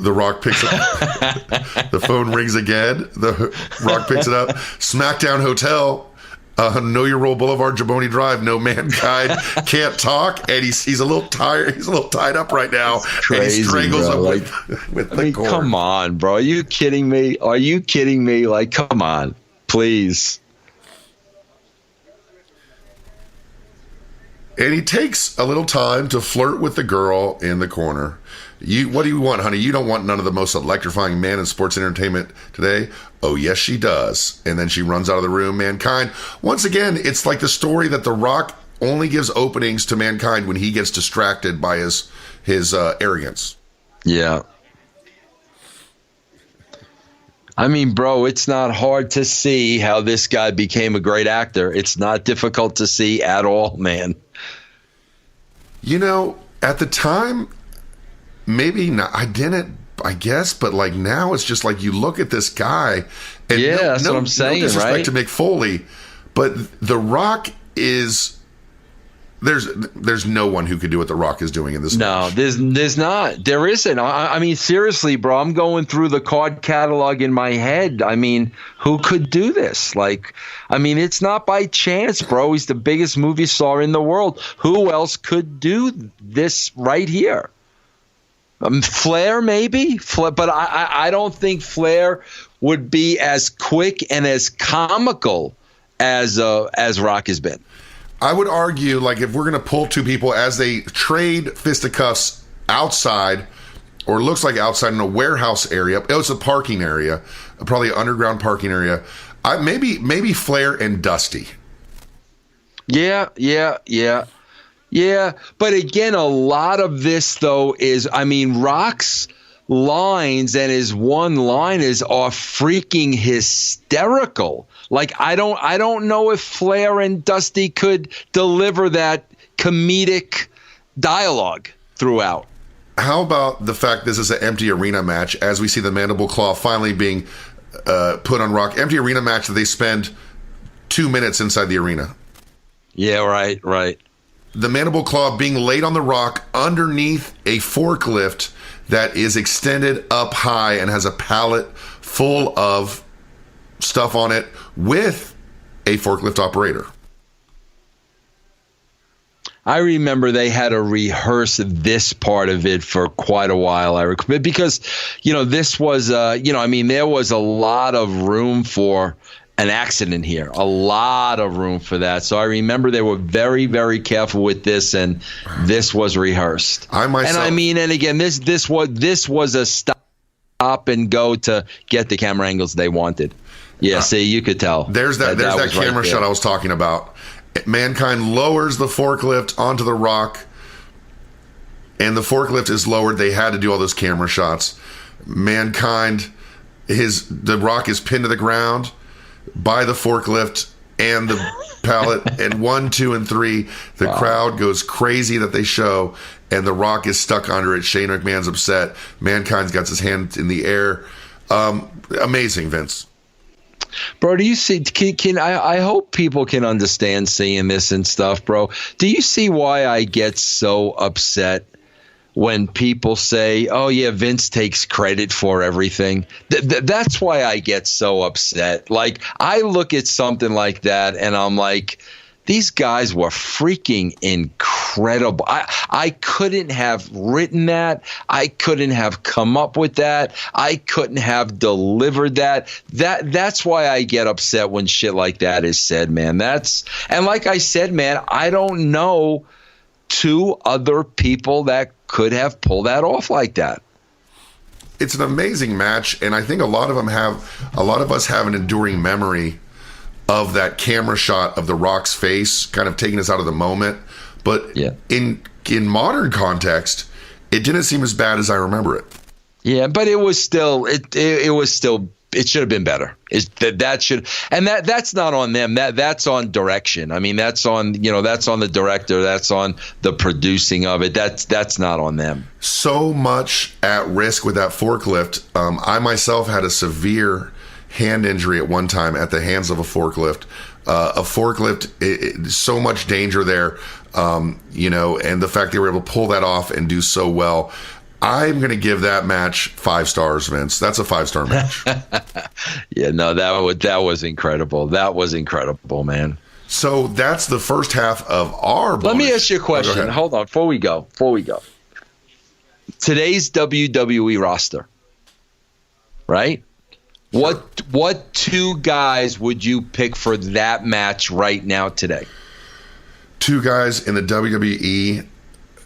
The Rock picks up. The phone rings again. The Rock picks it up. SmackDown Hotel, Know Your Role Boulevard, Jaboni Drive. No, Mankind can't talk, and he's a little tired. He's a little tied up right now,
crazy,
and he strangles
bro.
him with the cord.
Come on, bro. Are you kidding me? Are you kidding me? Like, come on, please.
And he takes a little time to flirt with the girl in the corner. What do you want, honey? You don't want none of the most electrifying man in sports entertainment today? Oh, yes, she does. And then she runs out of the room. Mankind, once again, it's like the story that The Rock only gives openings to Mankind when he gets distracted by his arrogance.
Yeah. I mean, bro, it's not hard to see how this guy became a great actor. It's not difficult to see at all, man.
You know, at the time, maybe not, I didn't, I guess, but like now it's just like you look at this guy and
that's what I'm saying,
no disrespect
right?
to Mick Foley, but The Rock is there's no one who could do what The Rock is doing in this match.
There's not. There isn't. I mean, seriously, bro, I'm going through the card catalog in my head. I mean, who could do this? Like, I mean, it's not by chance, bro. He's the biggest movie star in the world. Who else could do this right here? Flair, maybe, but I don't think Flair would be as quick and as comical as Rock has been.
I would argue, like, if we're going to pull two people as they trade fisticuffs outside, or looks like outside in a warehouse area, it's a parking area, probably an underground parking area. Maybe Flair and Dusty.
Yeah. But again, a lot of this, though, is, I mean, Rock's lines and his one-liners are freaking hysterical. Like, I don't know if Flair and Dusty could deliver that comedic dialogue throughout.
How about the fact this is an empty arena match as we see the mandible claw finally being put on Rock? Empty arena match that they spend 2 minutes inside the arena.
Yeah, right.
The mandible claw being laid on the Rock underneath a forklift that is extended up high and has a pallet full of stuff on it with a forklift operator.
I remember they had to rehearse this part of it for quite a while, because, this was, there was a lot of room for an accident here, a lot of room for that. So I remember they were very, very careful with this, and this was rehearsed. And again, this was a stop and go to get the camera angles they wanted. Yeah, see, you could tell.
There's that camera shot I was talking about. Mankind lowers the forklift onto the Rock, and the forklift is lowered. They had to do all those camera shots. The Rock is pinned to the ground by the forklift and the pallet, and 1, 2, and 3, the crowd goes crazy that they show, and the Rock is stuck under it. Shane McMahon's upset. Mankind's got his hand in the air. Amazing, Vince.
Bro, do you see? I hope people can understand seeing this and stuff, bro. Do you see why I get so upset when people say, "Oh yeah, Vince takes credit for everything"? That's why I get so upset. Like, I look at something like that and I'm like, these guys were freaking incredible. I couldn't have written that. I couldn't have come up with that. I couldn't have delivered that. That's why I get upset when shit like that is said, man. And like I said, man, I don't know two other people that could have pulled that off like that.
It's an amazing match, and I think a lot of us have an enduring memory of that camera shot of the Rock's face kind of taking us out of the moment. But in modern context, it didn't seem as bad as I remember it.
Yeah, but it was still it should have been better. That's not on them. That's on direction. I mean, that's on the director. That's on the producing of it. That's not on them.
So much at risk with that forklift. I myself had a severe hand injury at one time at the hands of a forklift. So much danger there. And the fact they were able to pull that off and do so well. I'm going to give that match 5 stars, Vince. That's a 5-star match.
Yeah, no, that was incredible. That was incredible, man.
So that's the first half of our bonus.
Let me ask you a question. Hold on, before we go. Today's WWE roster, right?
Sure.
What 2 guys would you pick for that match right now today?
2 guys in the WWE,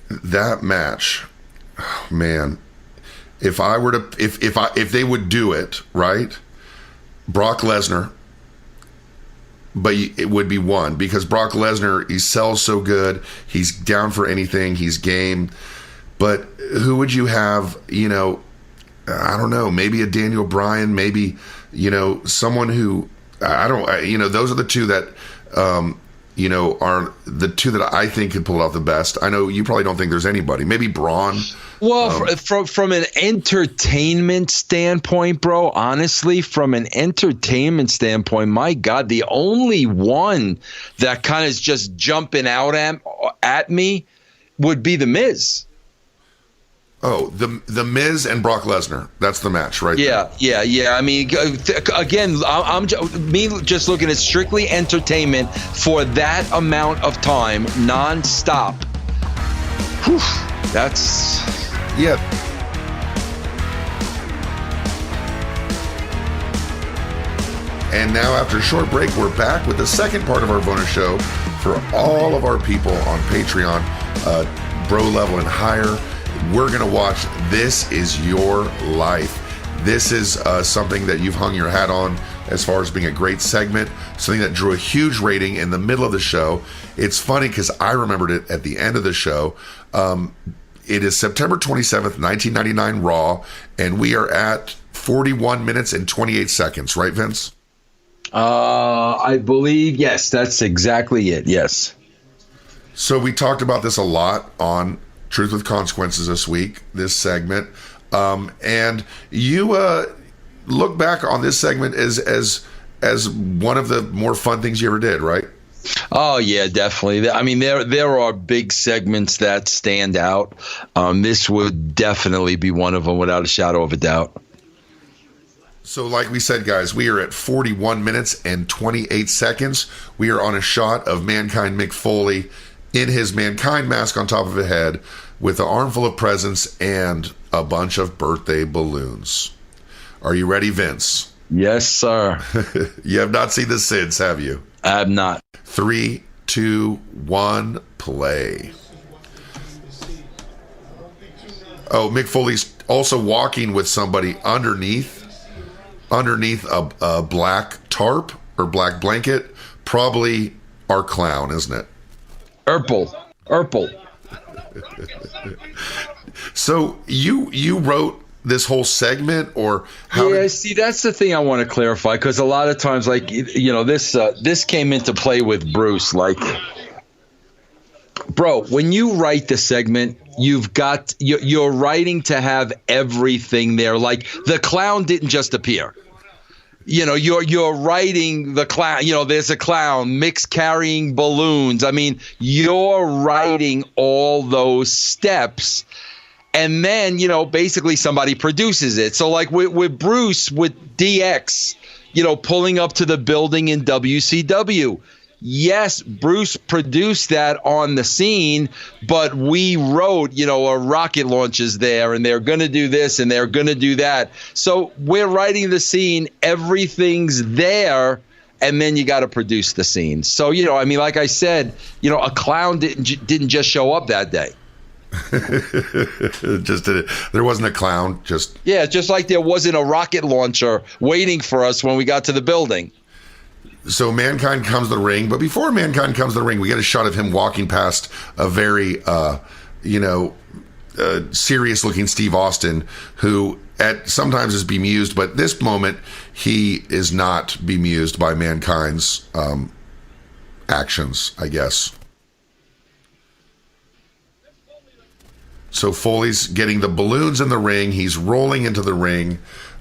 that match. Oh, man, if they would do it right, Brock Lesnar, but it would be 1 because Brock Lesnar, he sells so good, he's down for anything, he's game. But who would you have? I don't know, maybe a Daniel Bryan, maybe someone who I don't. Those are the 2 that. Are the 2 that I think could pull it off the best. I know you probably don't think there's anybody. Maybe Braun.
Well, from an entertainment standpoint, bro, honestly, from an entertainment standpoint, my God, the only one that kind of is just jumping out at me would be The Miz.
Oh, the Miz and Brock Lesnar. That's the match, right?
Yeah. I mean, again, I'm just looking at strictly entertainment for that amount of time, nonstop. Whew, that's
yeah. And now, after a short break, we're back with the second part of our bonus show for all of our people on Patreon, bro level and higher. We're going to watch This Is Your Life. This is something that you've hung your hat on as far as being a great segment, something that drew a huge rating in the middle of the show. It's funny because I remembered it at the end of the show. It is September 27th, 1999 Raw, and we are at 41 minutes and 28 seconds, right, Vince?
I believe, yes, that's exactly it, yes.
So we talked about this a lot on Truth with Consequences this week, this segment. And you look back on this segment as one of the more fun things you ever did, right?
Oh yeah, definitely. I mean, there are big segments that stand out. This would definitely be one of them, without a shadow of a doubt.
So like we said, guys, we are at 41 minutes and 28 seconds. We are on a shot of Mankind Mick Foley in his Mankind mask on top of a head with an armful of presents and a bunch of birthday balloons. Are you ready, Vince?
Yes, sir.
You have not seen this since, have you?
I have not.
3, 2, 1, play. Oh, Mick Foley's also walking with somebody underneath a black tarp or black blanket. Probably our clown, isn't it?
Urple.
So you wrote this whole segment, or how?
Yeah, see, that's the thing I want to clarify, because a lot of times, like, this came into play with Bruce. Like, bro, when you write the segment, you're writing to have everything there. Like, the clown didn't just appear. You're writing the clown. There's a clown, Mick's carrying balloons. I mean, you're writing all those steps, and then basically somebody produces it. So like with Bruce, with DX, pulling up to the building in WCW. Yes, Bruce produced that on the scene, but we wrote, a rocket launches there, and they're going to do this and they're going to do that. So we're writing the scene, everything's there, and then you got to produce the scene. So, like I said, a clown didn't just show up that day.
There wasn't a clown, just
like there wasn't a rocket launcher waiting for us when we got to the building.
So Mankind comes to the ring, but before Mankind comes to the ring, we get a shot of him walking past a very, serious looking Steve Austin, who at sometimes is bemused, but this moment he is not bemused by Mankind's actions, I guess. So Foley's getting the balloons in the ring. He's rolling into the ring.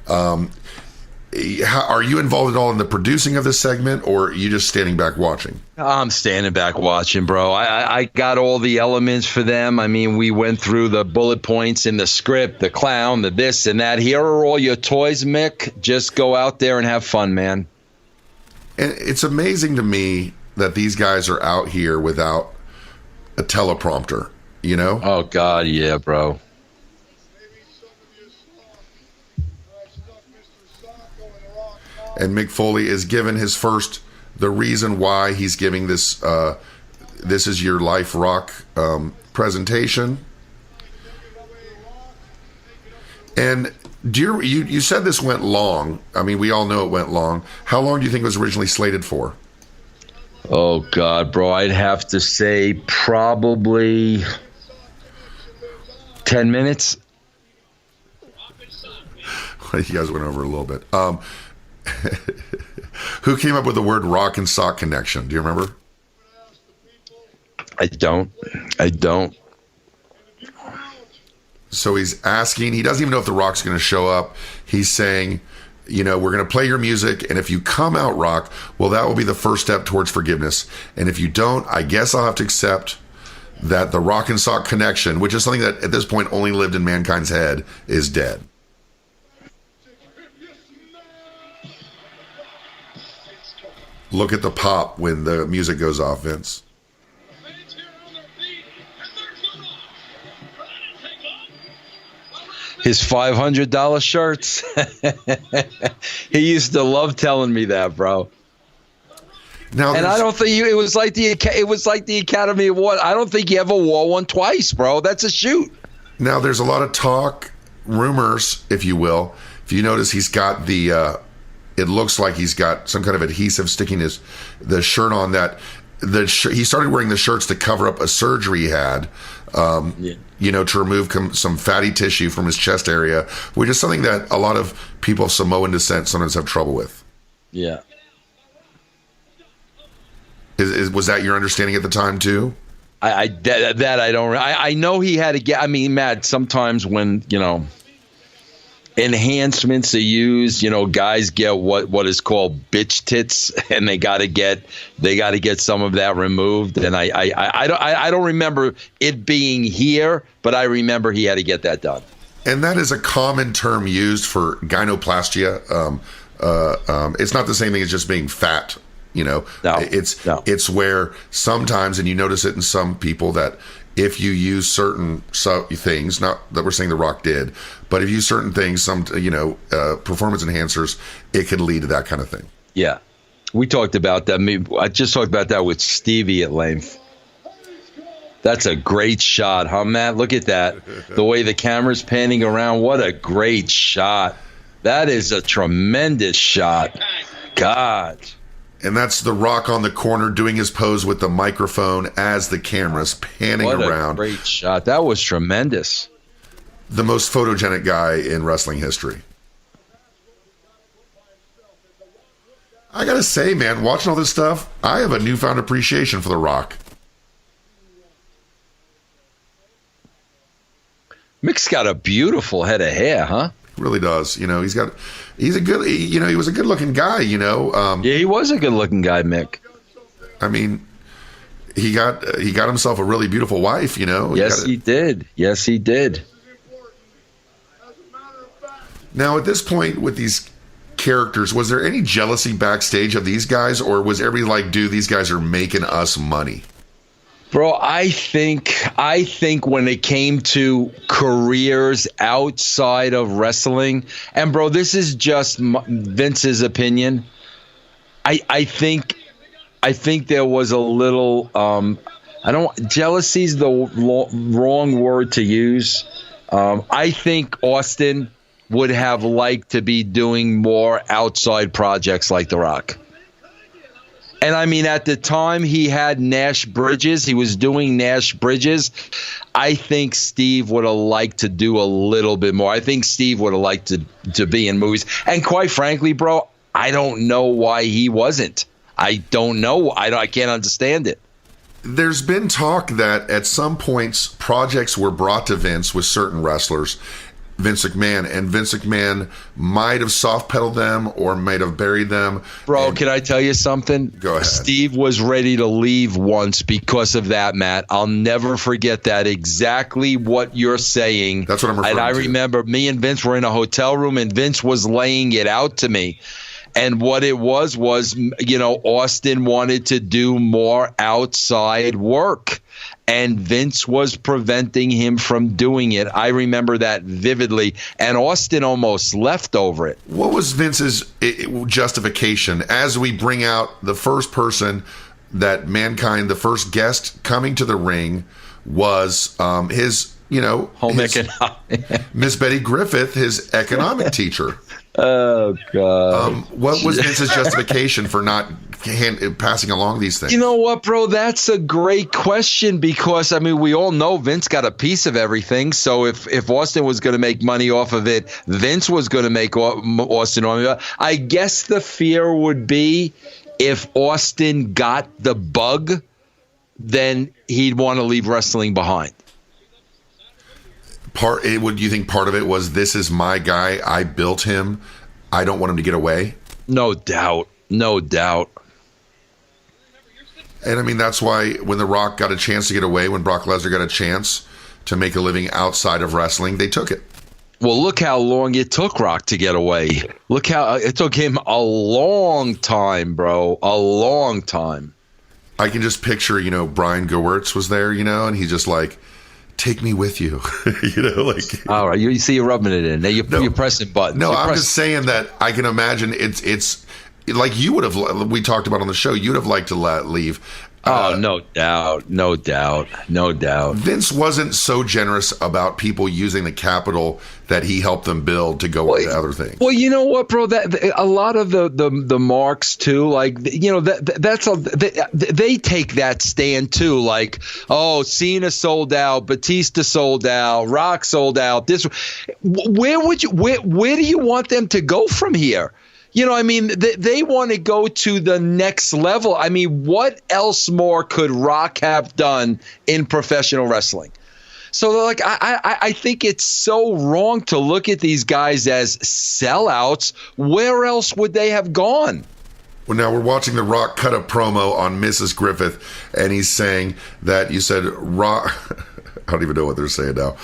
Are you involved at all in the producing of this segment, or are you just standing back watching?
I'm standing back watching, bro. I got all the elements for them. I mean, we went through the bullet points in the script, the clown, the this and that. Here are all your toys, Mick. Just go out there and have fun, man.
And it's amazing to me that these guys are out here without a teleprompter, you know?
Oh, God, yeah, bro.
And Mick Foley is given his first, the reason why he's giving this, this is your life rock presentation. And you said this went long. I mean, we all know it went long. How long do you think it was originally slated for?
Oh, God, bro, I'd have to say probably 10 minutes.
You guys went over a little bit. Who came up with the word rock and sock connection? Do you remember?
I don't.
So he's asking, he doesn't even know if the Rock's going to show up. He's saying, you know, we're going to play your music, and if you come out, Rock, well, that will be the first step towards forgiveness. And if you don't, I guess I'll have to accept that the rock and sock connection, which is something that at this point only lived in Mankind's head, is dead. Look at the pop when the music goes off, Vince.
His $500 shirts. He used to love telling me that, bro.
Now,
and I don't think it was like the Academy Award. I don't think he ever wore one twice, bro. That's a shoot.
Now there's a lot of talk, rumors, if you will. If you notice, he's got the. It looks like he's got some kind of adhesive sticking the shirt on that. He started wearing the shirts to cover up a surgery he had. You know, to remove some fatty tissue from his chest area, which is something that a lot of people of Samoan descent sometimes have trouble with.
Yeah.
Was that your understanding at the time too?
I don't. I know he had to get. I mean, Matt. Sometimes when enhancements are used, guys get what is called bitch tits, and they got to get some of that removed. And I don't remember it being here, but I remember he had to get that done.
And that is a common term used for gynoplastia. It's not the same thing as just being fat. No. It's where sometimes, and you notice it in some people, that if you use certain things, not that we're saying The Rock did, but if you use certain things, some performance enhancers, it could lead to that kind of thing.
Yeah, we talked about that. I just talked about that with Stevie at length. That's a great shot, huh, Matt? Look at that. The way the camera's panning around. What a great shot. That is a tremendous shot. God.
And that's The Rock on the corner doing his pose with the microphone as the camera's panning around.
What a great shot. That was tremendous.
The most photogenic guy in wrestling history. I gotta say, man, watching all this stuff, I have a newfound appreciation for The Rock.
Mick's got a beautiful head of hair, huh?
Really does. He was a good looking guy, Yeah,
he was a good looking guy, Mick.
I mean, he got himself a really beautiful wife,
Yes, he did. Yes, he did.
Now, at this point with these characters, was there any jealousy backstage of these guys, or was everybody like, dude, these guys are making us money?
Bro, I think when it came to careers outside of wrestling, and bro, this is just Vince's opinion. I think there was a little jealousy's the wrong word to use. I think Austin would have liked to be doing more outside projects like The Rock. And I mean, at the time he had Nash Bridges, he was doing Nash Bridges. I think Steve would have liked to do a little bit more. I think Steve would have liked to be in movies. And quite frankly, bro, I don't know why he wasn't. I don't know. I can't understand it.
There's been talk that at some points projects were brought to Vince with certain wrestlers, Vince McMahon, and Vince McMahon might have soft pedaled them or might have buried them.
Bro, can I tell you something?
Go ahead.
Steve was ready to leave once because of that, Matt. I'll never forget that. Exactly what you're saying.
That's what I'm referring to.
And I remember me and Vince were in a hotel room, and Vince was laying it out to me. And what it was, Austin wanted to do more outside work. And Vince was preventing him from doing it. I remember that vividly. And Austin almost left over it.
What was Vince's justification as we bring out the first person that Mankind, the first guest coming to the ring, was his, Miss Betty Griffith, his economic teacher.
Oh, God.
What was Vince's justification for not passing along these things?
You know what, bro? That's a great question because, I mean, we all know Vince got a piece of everything. So if Austin was going to make money off of it, Vince was going to make Austin money. I guess the fear would be if Austin got the bug, then he'd want to leave wrestling behind.
Would you think part of it was, this is my guy, I built him, I don't want him to get away?
No doubt.
And I mean, that's why when The Rock got a chance to get away, when Brock Lesnar got a chance to make a living outside of wrestling, they took it.
Well, look how long it took Rock to get away. Look how it took him a long time, bro. A long time.
I can just picture, Brian Gewirtz was there, and he's just like, take me with you.
All right, you see you're rubbing it in. Now you're pressing buttons.
No, I'm just saying that I can imagine it's like you would have, we talked about on the show, you'd have liked to leave.
No doubt.
Vince wasn't so generous about people using the capital that he helped them build to go into other things.
Well, you know what, bro? That a lot of the marks too, like they take that stand too. Like, oh, Cena sold out, Batista sold out, Rock sold out. Where do you want them to go from here? I mean, they want to go to the next level. I mean, what else more could Rock have done in professional wrestling? So, like, I think it's so wrong to look at these guys as sellouts. Where else would they have gone?
Well, now we're watching The Rock cut a promo on Mrs. Griffith, and he's saying that you said Rock. I don't even know what they're saying now.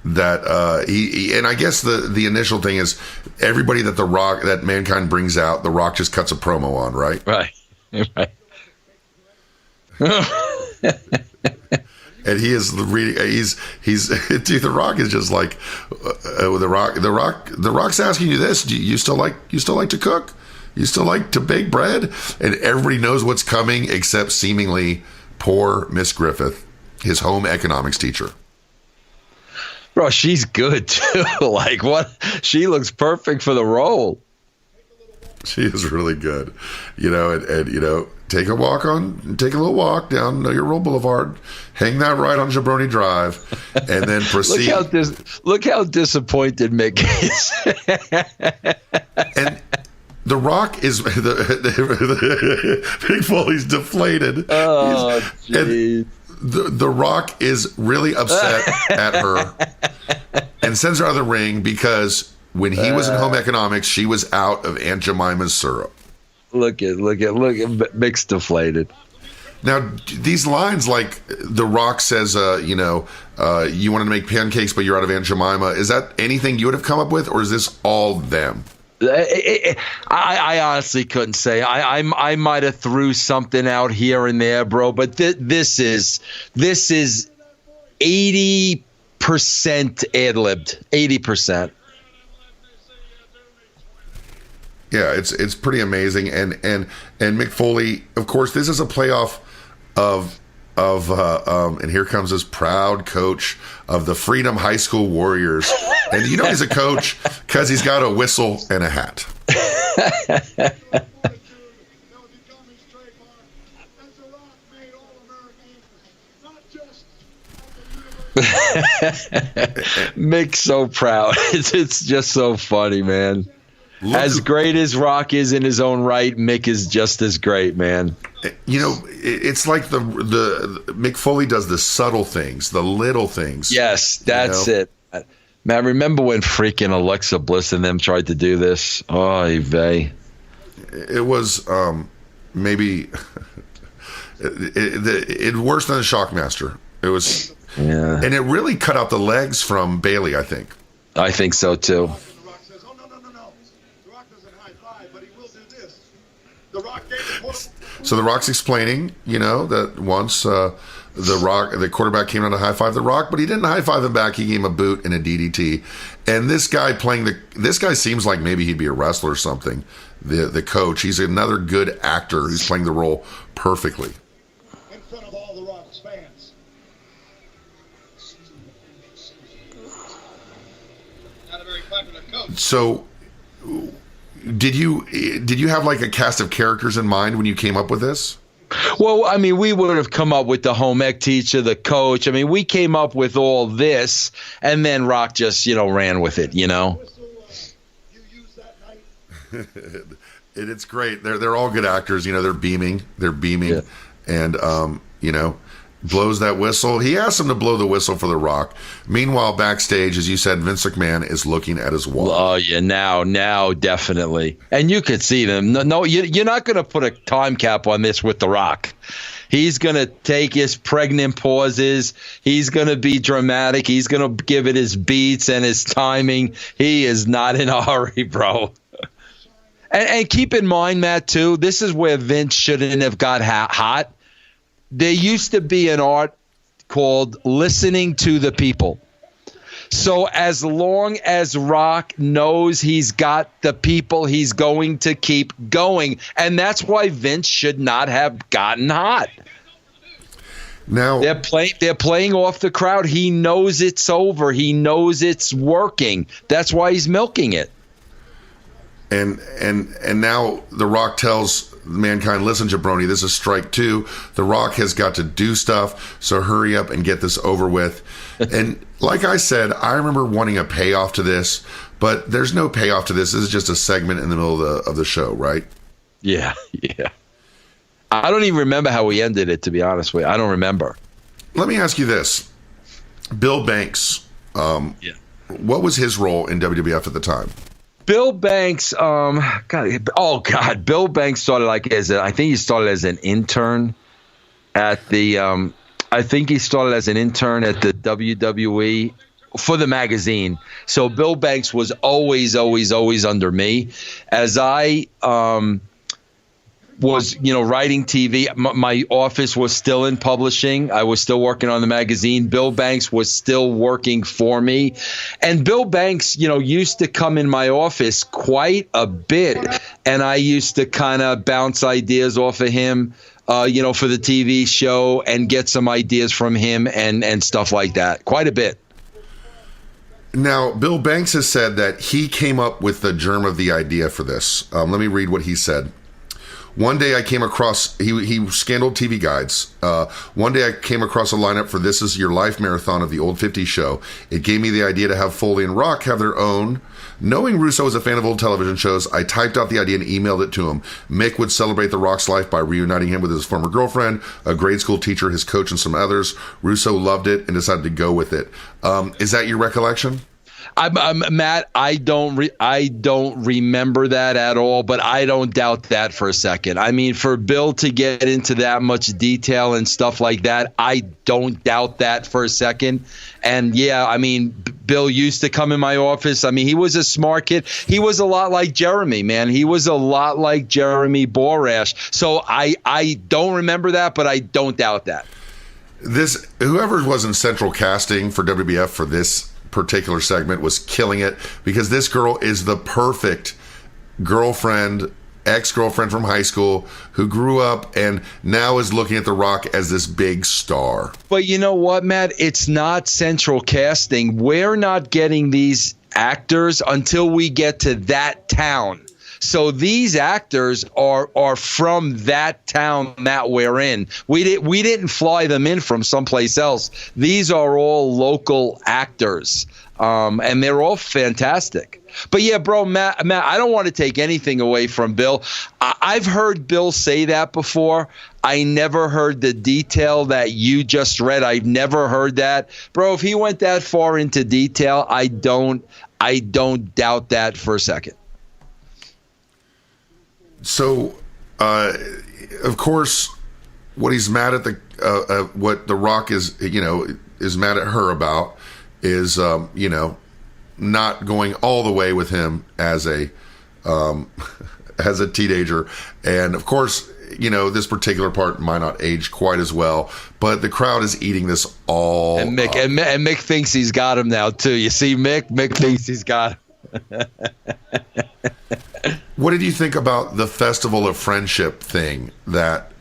That he and I guess the initial thing is everybody that Mankind brings out, The Rock just cuts a promo on, right?
Right.
And he is reading. He's dude. The Rock is just like the Rock's asking you this. Do you still like to cook? You still like to bake bread? And everybody knows what's coming except seemingly poor Miss Griffith, his home economics teacher.
Bro, she's good too. Like, what? She looks perfect for the role.
She is really good, and take a little walk down Know Your Role Boulevard, hang that right on Jabroni Drive, and then proceed.
Look how disappointed Mick is.
And The Rock is Big Foley's deflated.
Oh, jeez.
The Rock is really upset at her and sends her out of the ring because when he was in home economics, she was out of Aunt Jemima's syrup.
Look at Mick's deflated.
Now, these lines like The Rock says, you wanted to make pancakes, but you're out of Aunt Jemima. Is that anything you would have come up with, or is this all them?
I honestly couldn't say. I might have threw something out here and there, bro. But this is 80% ad-libbed. 80%.
Yeah, it's pretty amazing. And Mick Foley, of course, this is a playoff of and here comes this proud coach of the Freedom High School Warriors. And he's a coach because he's got a whistle and a hat.
Mick's so proud. It's just so funny, man. As great as Rock is in his own right, Mick is just as great, man.
You know, it's like the Mick Foley does the subtle things, the little things.
Yes, that's it. Man, remember when freaking Alexa Bliss and them tried to do this? Oh, vey.
It was maybe it worse than a Shockmaster. It was,
yeah,
and it really cut out the legs from Bailey. I think
so too.
So The Rock's explaining, you know, that once the quarterback came down to high five The Rock, but he didn't high five him back. He gave him a boot and a DDT. And this guy this guy seems like maybe he'd be a wrestler or something. The coach, he's another good actor who's playing the role perfectly.
In front of all The Rock's fans. Not a very popular coach.
So, did you have like a cast of characters in mind when you came up with this?
Well, I mean, we would have come up with the home ec teacher, the coach. I mean, we came up with all this, and then Rock just, ran with it,
You used that night.
It's great. They're all good actors. They're beaming. Yeah. And blows that whistle. He asked him to blow the whistle for The Rock. Meanwhile, backstage, as you said, Vince McMahon is looking at his wall.
Oh yeah, now definitely. And you could see them. No, you're not going to put a time cap on this with The Rock. He's going to take his pregnant pauses. He's going to be dramatic. He's going to give it his beats and his timing. He is not in a hurry, bro. And keep in mind, Matt, too, this is where Vince shouldn't have got hot. There used to be an art called listening to the people. So as long as Rock knows he's got the people, he's going to keep going. And that's why Vince should not have gotten hot.
Now
they're playing off the crowd. He knows it's over. He knows it's working. That's why he's milking it.
And now The Rock tells Mankind, listen, jabroni, this is strike two. The Rock has got to do stuff, so hurry up and get this over with. And like I said, I remember wanting a payoff to this, but there's no payoff to this. This is just a segment in the middle of the show, right?
Yeah. I don't even remember how we ended it, to be honest with you. I don't remember.
Let me ask you this. Bill Banks, what was his role in WWF at the time?
Bill Banks, Bill Banks started I think he started as an intern at the, WWE for the magazine. So Bill Banks was always under me. As I was, writing TV, my office was still in publishing. I was still working on the magazine. Bill Banks was still working for me. And Bill Banks, used to come in my office quite a bit. And I used to kind of bounce ideas off of him, for the TV show and get some ideas from him and stuff like that. Quite a bit.
Now, Bill Banks has said that he came up with the germ of the idea for this. Let me read what he said. One day I came across, he scanned old TV guides. One day I came across a lineup for This Is Your Life marathon of the old 50s show. It gave me the idea to have Foley and Rock have their own. Knowing Russo was a fan of old television shows, I typed out the idea and emailed it to him. Mick would celebrate The Rock's life by reuniting him with his former girlfriend, a grade school teacher, his coach, and some others. Russo loved it and decided to go with it. Is that your recollection?
Matt, I don't remember that at all, but I don't doubt that for a second. I mean, for Bill to get into that much detail and stuff like that, I don't doubt that for a second. And yeah, I mean, Bill used to come in my office. I mean, he was a smart kid. He was a lot like Jeremy, man. He was a lot like Jeremy Borash. So I don't remember that, but I don't doubt that.
Whoever was in central casting for WBF for this particular segment was killing it, because this girl is the perfect girlfriend, ex-girlfriend from high school who grew up and now is looking at The Rock as this big star.
But you know what, Matt? It's not central casting. We're not getting these actors until we get to that town. So these actors are from that town that we're in. We didn't fly them in from someplace else. These are all local actors, and they're all fantastic. But yeah, bro, Matt, I don't want to take anything away from Bill. I've heard Bill say that before. I never heard the detail that you just read. I've never heard that. Bro, if he went that far into detail, I don't doubt that for a second. So,
of course, what he's mad at what The Rock is mad at her about is, not going all the way with him as a teenager. And of course, this particular part might not age quite as well, but the crowd is eating this all
and Mick, and Mick thinks he's got him now too. You see, Mick thinks he's got him.
What did you think about the Festival of Friendship thing that,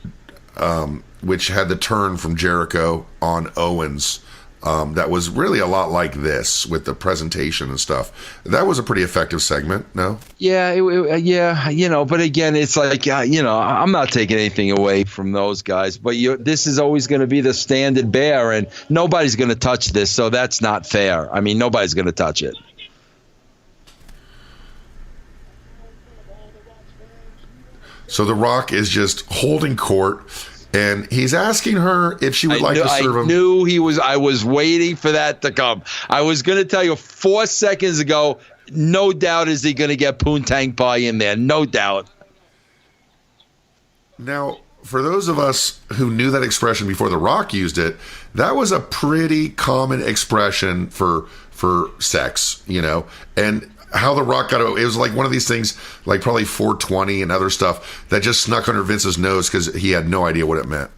which had the turn from Jericho on Owens? That was really a lot like this with the presentation and stuff. That was a pretty effective segment, no?
Yeah, but again, it's like, I'm not taking anything away from those guys, but this is always going to be the standard bearer, and nobody's going to touch this, so that's not fair. I mean, nobody's going to touch it.
So The Rock is just holding court. And he's asking her if she would like to serve him.
I was waiting for that to come. I was going to tell you 4 seconds ago, no doubt is he going to get Poontang Pie in there. No doubt.
Now, for those of us who knew that expression before The Rock used it, that was a pretty common expression for sex, and how The Rock got it was like one of these things, like probably 420 and other stuff that just snuck under Vince's nose because he had no idea what it meant.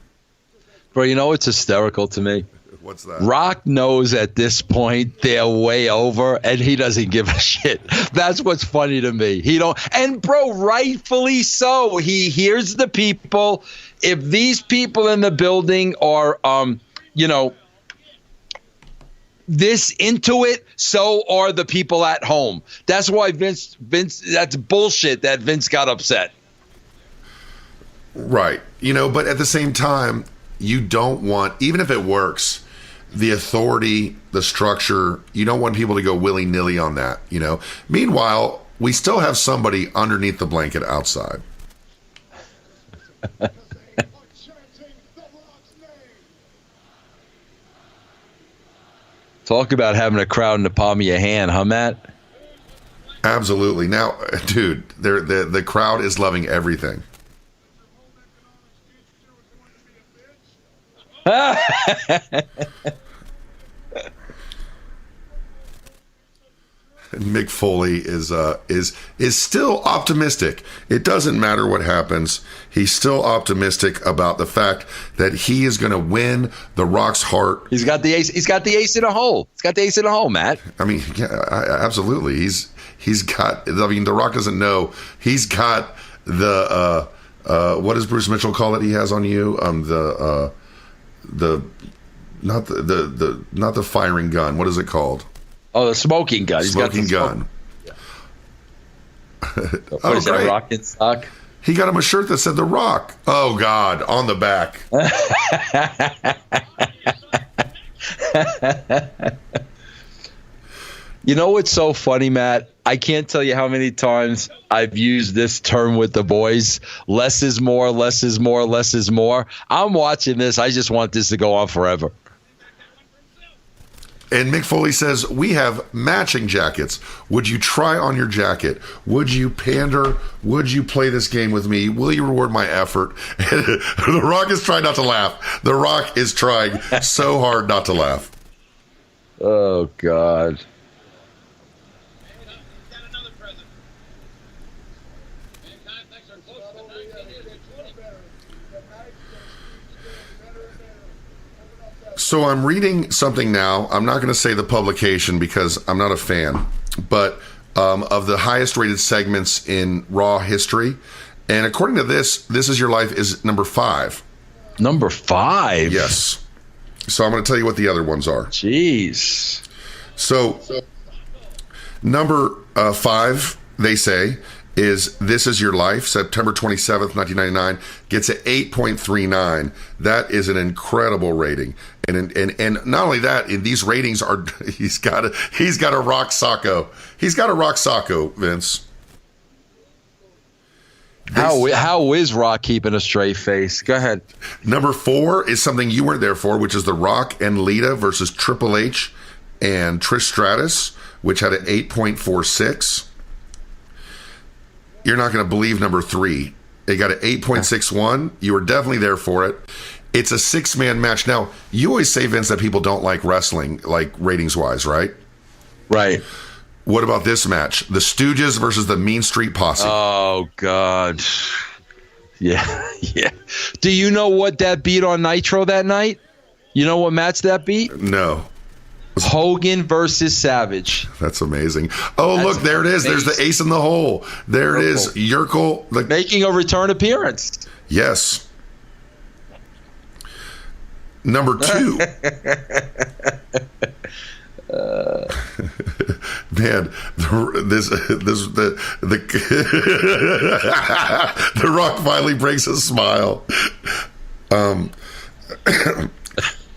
Bro, it's hysterical to me.
What's that?
Rock knows at this point they're way over, and he doesn't give a shit. That's what's funny to me. And bro, rightfully so. He hears the people. If these people in the building are, this into it, so are the people at home. That's why Vince, that's bullshit that Vince got upset.
Right. But at the same time, you don't want, even if it works, the authority, the structure, you don't want people to go willy-nilly on that, Meanwhile, we still have somebody underneath the blanket outside.
Talk about having a crowd in the palm of your hand, huh, Matt?
Absolutely. Now, dude, the crowd is loving everything. Mick Foley is still optimistic. It doesn't matter what happens. He's still optimistic about the fact that he is going to win The Rock's heart.
He's got the ace. He's got the ace in a hole. He's got the ace in a hole, Matt.
I mean, yeah, absolutely. He's got. I mean, The Rock doesn't know. He's got the what does Bruce Mitchell call it? He has on you not the firing gun. What is it called?
Oh, the smoking gun.
Smoking gun.
Yeah. What is that, a rocket stock?
He got him a shirt that said The Rock. Oh, God, on the back.
What's so funny, Matt? I can't tell you how many times I've used this term with the boys. Less is more, less is more, less is more. I'm watching this. I just want this to go on forever.
And Mick Foley says, we have matching jackets. Would you try on your jacket? Would you pander? Would you play this game with me? Will you reward my effort? The Rock is trying not to laugh. The Rock is trying so hard not to laugh.
Oh, God.
So I'm reading something now. I'm not going to say the publication because I'm not a fan, but of the highest rated segments in Raw history. And according to this, This Is Your Life is number 5.
Number 5?
Yes. So I'm going to tell you what the other ones are.
Jeez.
So number 5, they say, is This Is Your Life, September 27th, 1999, gets an 8.39. That is an incredible rating. And not only that, in these ratings are he's got a rock socko. He's got a rock socko, Vince.
How is Rock keeping a straight face? Go ahead.
Number 4 is something you weren't there for, which is The Rock and Lita versus Triple H and Trish Stratus, which had an 8.46. You're not going to believe number 3. They got an 8.61. You were definitely there for it. It's a 6-man match. Now, you always say, Vince, that people don't like wrestling, like ratings-wise, right?
Right.
What about this match? The Stooges versus the Mean Street Posse.
Oh, God. Yeah, yeah. Do you know what that beat on Nitro that night? You know what match that beat?
No.
Hogan versus Savage.
That's amazing. Oh, look, there it is. There's the ace in the hole. There it is. Yerkel.
Making a return appearance.
Yes. Number 2. Man, the The Rock finally breaks a smile.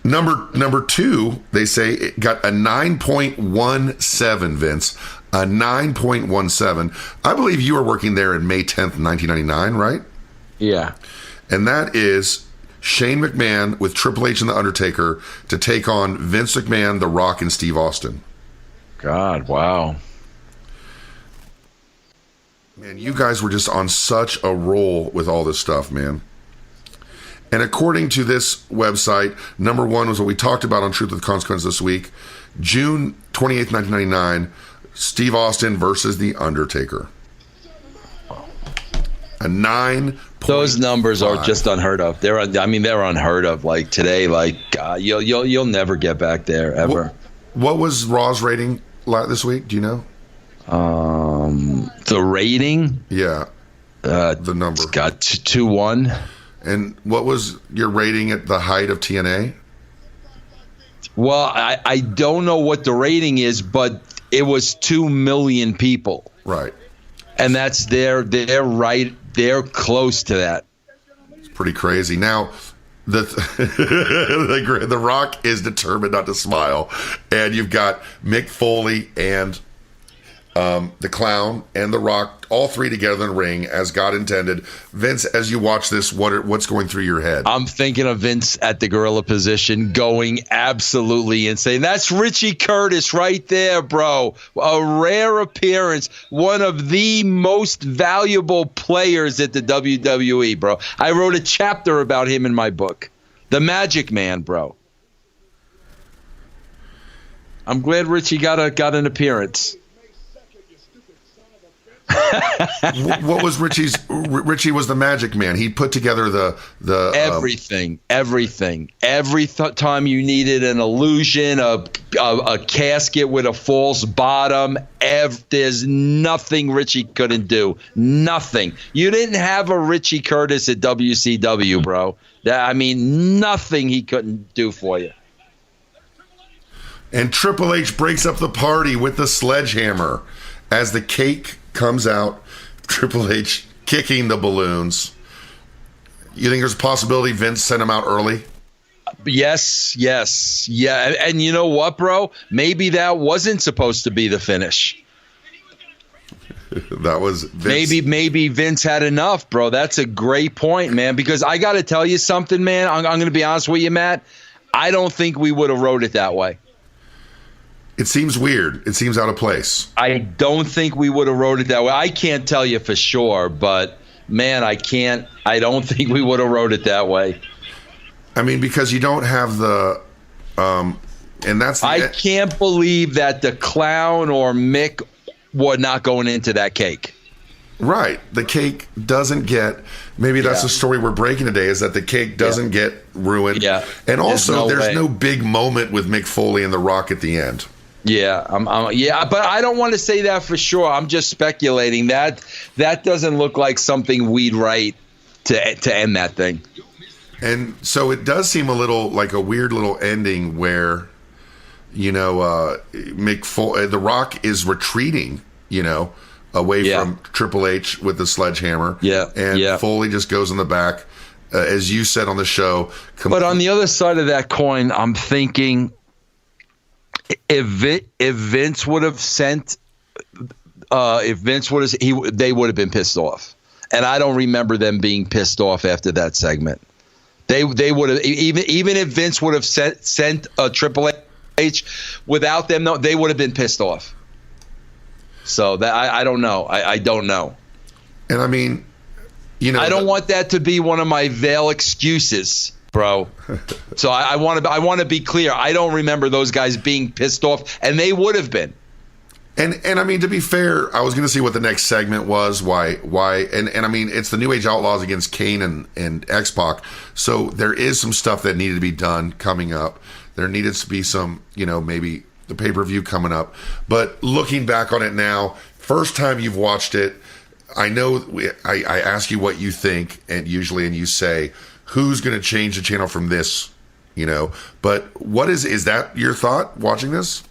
Number 2, they say it got a 9.17, Vince. A 9.17. I believe you were working there in May 10th, 1999, right?
Yeah.
And that is Shane McMahon with Triple H and The Undertaker to take on Vince McMahon, The Rock, and Steve Austin.
God, wow.
Man, you guys were just on such a roll with all this stuff, man. And according to this website, number 1 was what we talked about on Truth with Consequences this week. June 28th, 1999, Steve Austin versus The Undertaker. A 9.
Those numbers are just unheard of. They're unheard of. Like today, like you'll never get back there ever.
What was Raw's rating this week? Do you know?
The rating?
Yeah. The number.
It's got 2-1.
And what was your rating at the height of TNA?
Well, I don't know what the rating is, but it was 2 million people.
Right.
And that's they're close to that.
It's pretty crazy. Now, the Rock is determined not to smile, and you've got Mick Foley and the Clown and the Rock, all 3 together in the ring as God intended. Vince, as you watch this, what's going through your head?
I'm thinking of Vince at the gorilla position going absolutely insane. That's Richie Curtis right there, bro. A rare appearance. One of the most valuable players at the WWE, bro. I wrote a chapter about him in my book. The Magic Man, bro. I'm glad Richie got an appearance.
What was Richie's? Richie was the Magic Man. He put together the
everything. Every time you needed an illusion, a casket with a false bottom. There's nothing Richie couldn't do. Nothing. You didn't have a Richie Curtis at WCW, bro. Nothing he couldn't do for you.
And Triple H breaks up the party with the sledgehammer as the cake comes out. Triple H kicking the balloons. You think there's a possibility Vince sent him out early?
Yes. Yeah. And you know what, bro? Maybe that wasn't supposed to be the finish.
That was Vince.
Maybe Vince had enough, bro. That's a great point, man, because I got to tell you something, man. I'm going to be honest with you, Matt. I don't think we would have wrote it that way.
It seems weird. It seems out of place.
I don't think we would have wrote it that way. I can't tell you for sure, but man, I don't think we would have wrote it that way.
I mean, because you don't have the, and that's.
I can't believe that the Clown or Mick were not going into that cake.
Right. The cake doesn't get, maybe that's the story we're breaking today, is that the cake doesn't get ruined.
Yeah.
And also, there's
no
no big moment with Mick Foley and The Rock at the end.
Yeah, but I don't want to say that for sure. I'm just speculating. That doesn't look like something we'd write to end that thing.
And so it does seem a little like a weird little ending where, The Rock is retreating, away
Yeah.
from Triple H with the sledgehammer.
Yeah,
And
yeah.
Foley just goes in the back, as you said on the show.
But on the other side of that coin, I'm thinking if Vince would have sent, they would have been pissed off. And I don't remember them being pissed off after that segment. They would have, even if Vince would have sent a Triple H without them, no, they would have been pissed off. So that I don't know. I don't know.
And I mean, you know,
I don't want that to be one of my veil excuses, bro. So I want to be clear. I don't remember those guys being pissed off, and they would have been.
And I mean, to be fair, I was going to see what the next segment was. Why, and I mean, it's the New Age Outlaws against Kane and X-Pac. So there is some stuff that needed to be done coming up. There needed to be some, you know, maybe the pay-per-view coming up. But looking back on it now, first time you've watched it, I know I ask you what you think, and you say, who's going to change the channel from this, you know? But what is that your thought watching this?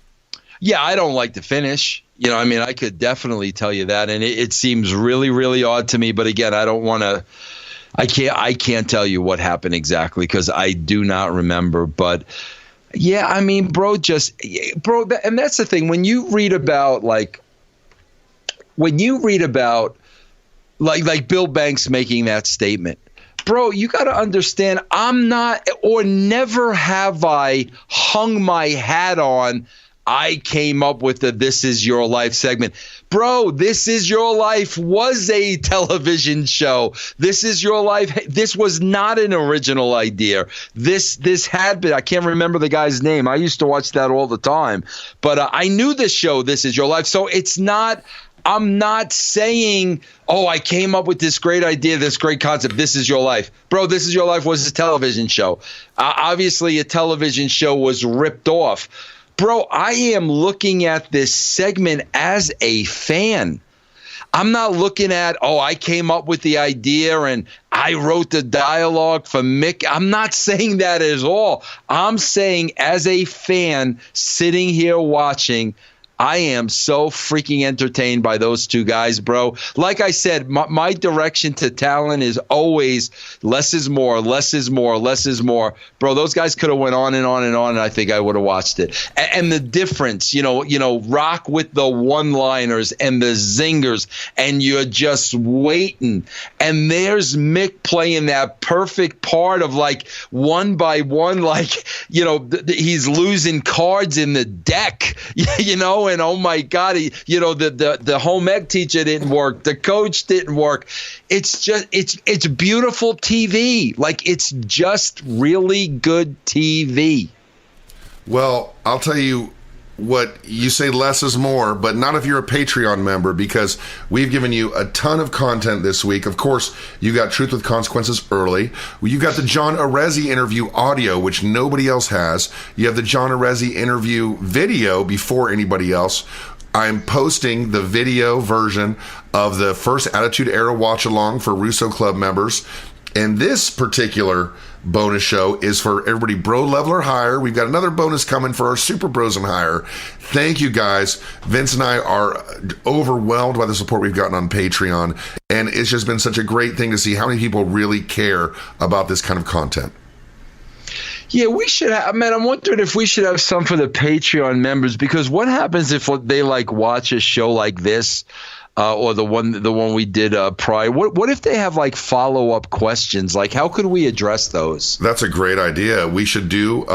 Yeah, I don't like the finish. You know, I mean, I could definitely tell you that, and it seems really, really odd to me. But again, I don't want to. I can't tell you what happened exactly because I do not remember. But yeah, I mean, bro, and that's the thing. When you read about like Bill Banks making that statement, bro, you got to understand, I'm not, or never have I hung my hat on, I came up with the This Is Your Life segment. Bro, This Is Your Life was a television show. This Is Your Life. This was not an original idea. This had been, I can't remember the guy's name. I used to watch that all the time. But I knew this show, This Is Your Life. So it's not, I'm not saying, oh, I came up with this great idea, this great concept. This Is Your Life. Bro, This Is Your Life was a television show. Obviously, a television show was ripped off. Bro, I am looking at this segment as a fan. I'm not looking at, oh, I came up with the idea and I wrote the dialogue for Mick. I'm not saying that at all. I'm saying as a fan sitting here watching, I am so freaking entertained by those two guys, bro. Like I said, my direction to talent is always less is more, less is more, less is more. Bro, those guys could have went on and on and on, and I think I would have watched it. And the difference, you know, Rock with the one-liners and the zingers, and you're just waiting. And there's Mick playing that perfect part of like one by one, like, you know, he's losing cards in the deck, you know, and oh my God, the home ec teacher didn't work, the coach didn't work. It's just it's beautiful TV. Like, it's just really good TV.
Well, I'll tell you what, you say less is more, but not if you're a Patreon member, because we've given you a ton of content this week. Of course, you got Truth with Consequences early. You got the John Arezzi interview audio, which nobody else has. You have the John Arezzi interview video before anybody else. I'm posting the video version of the first Attitude Era watch along for Russo Club members. And this particular bonus show is for everybody bro level or higher. We've got another bonus coming for our super bros and higher. Thank you guys. Vince and I are overwhelmed by the support we've gotten on Patreon. And it's just been such a great thing to see how many people really care about this kind of content.
Yeah, we should have, man, I'm wondering if we should have some for the Patreon members, because what happens if they like watch a show like this? Or the one we did prior. What if they have like follow-up questions? Like, how could we address those? That's
a great idea. We should do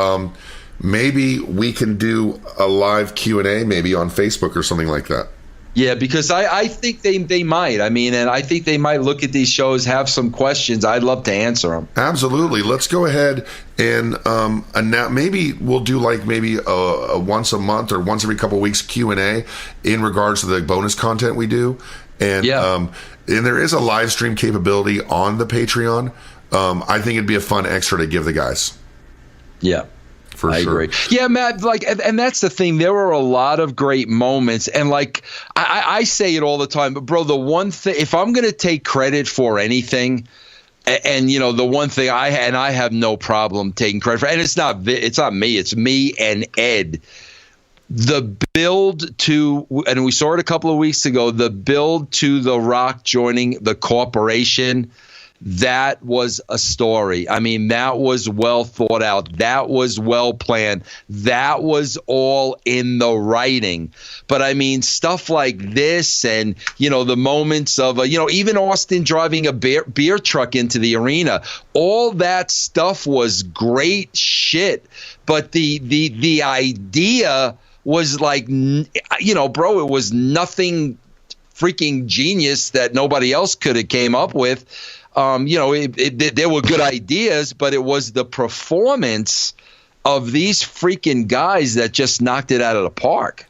maybe we can do a live Q&A maybe on Facebook or something like that.
Yeah, because I think they might. I mean, and I think they might look at these shows, have some questions. I'd love to answer them.
Absolutely. Let's go ahead and now maybe we'll do like maybe a once a month or once every couple of weeks Q&A in regards to the bonus content we do. And and there is a live stream capability on the Patreon. I think it'd be a fun extra to give the guys.
Yeah.
I
agree. Yeah, Matt, like, and that's the thing. There are a lot of great moments. And like, I say it all the time, but bro, the one thing, if I'm going to take credit for anything, and you know, the one thing I have no problem taking credit for, and it's not me, it's me and Ed. the build to, and we saw it a couple of weeks ago, the build to The Rock joining the corporation, that was a story. I mean, that was well thought out. That was well planned. That was all in the writing. But I mean, stuff like this and, the moments of, even Austin driving a beer truck into the arena, all that stuff was great shit. But the idea was like, bro, it was nothing freaking genius that nobody else could have came up with. There were good ideas, but it was the performance of these freaking guys that just knocked it out of the park.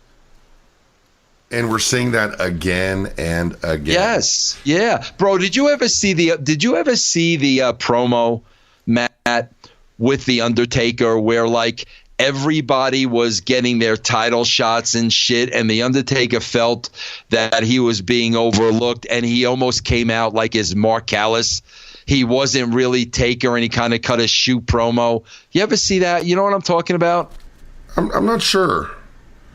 And we're seeing that again and again.
Yes, yeah, bro. Did you ever see the promo, Matt, with the Undertaker, where like everybody was getting their title shots and shit, and the Undertaker felt that he was being overlooked, and he almost came out like his Mark Callis. He wasn't really Taker, and he kind of cut a shoot promo. You ever see that? You know what I'm talking about?
I'm not sure.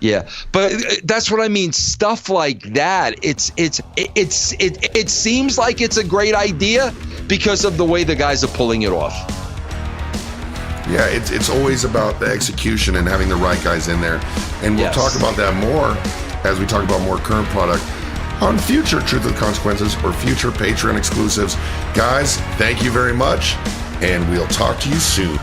Yeah, but that's what I mean. Stuff like that. It seems like it's a great idea because of the way the guys are pulling it off.
Yeah, it's always about the execution and having the right guys in there. And we'll talk about that more as we talk about more current product on future Truth with Consequences or future Patreon exclusives. Guys, thank you very much, and we'll talk to you soon.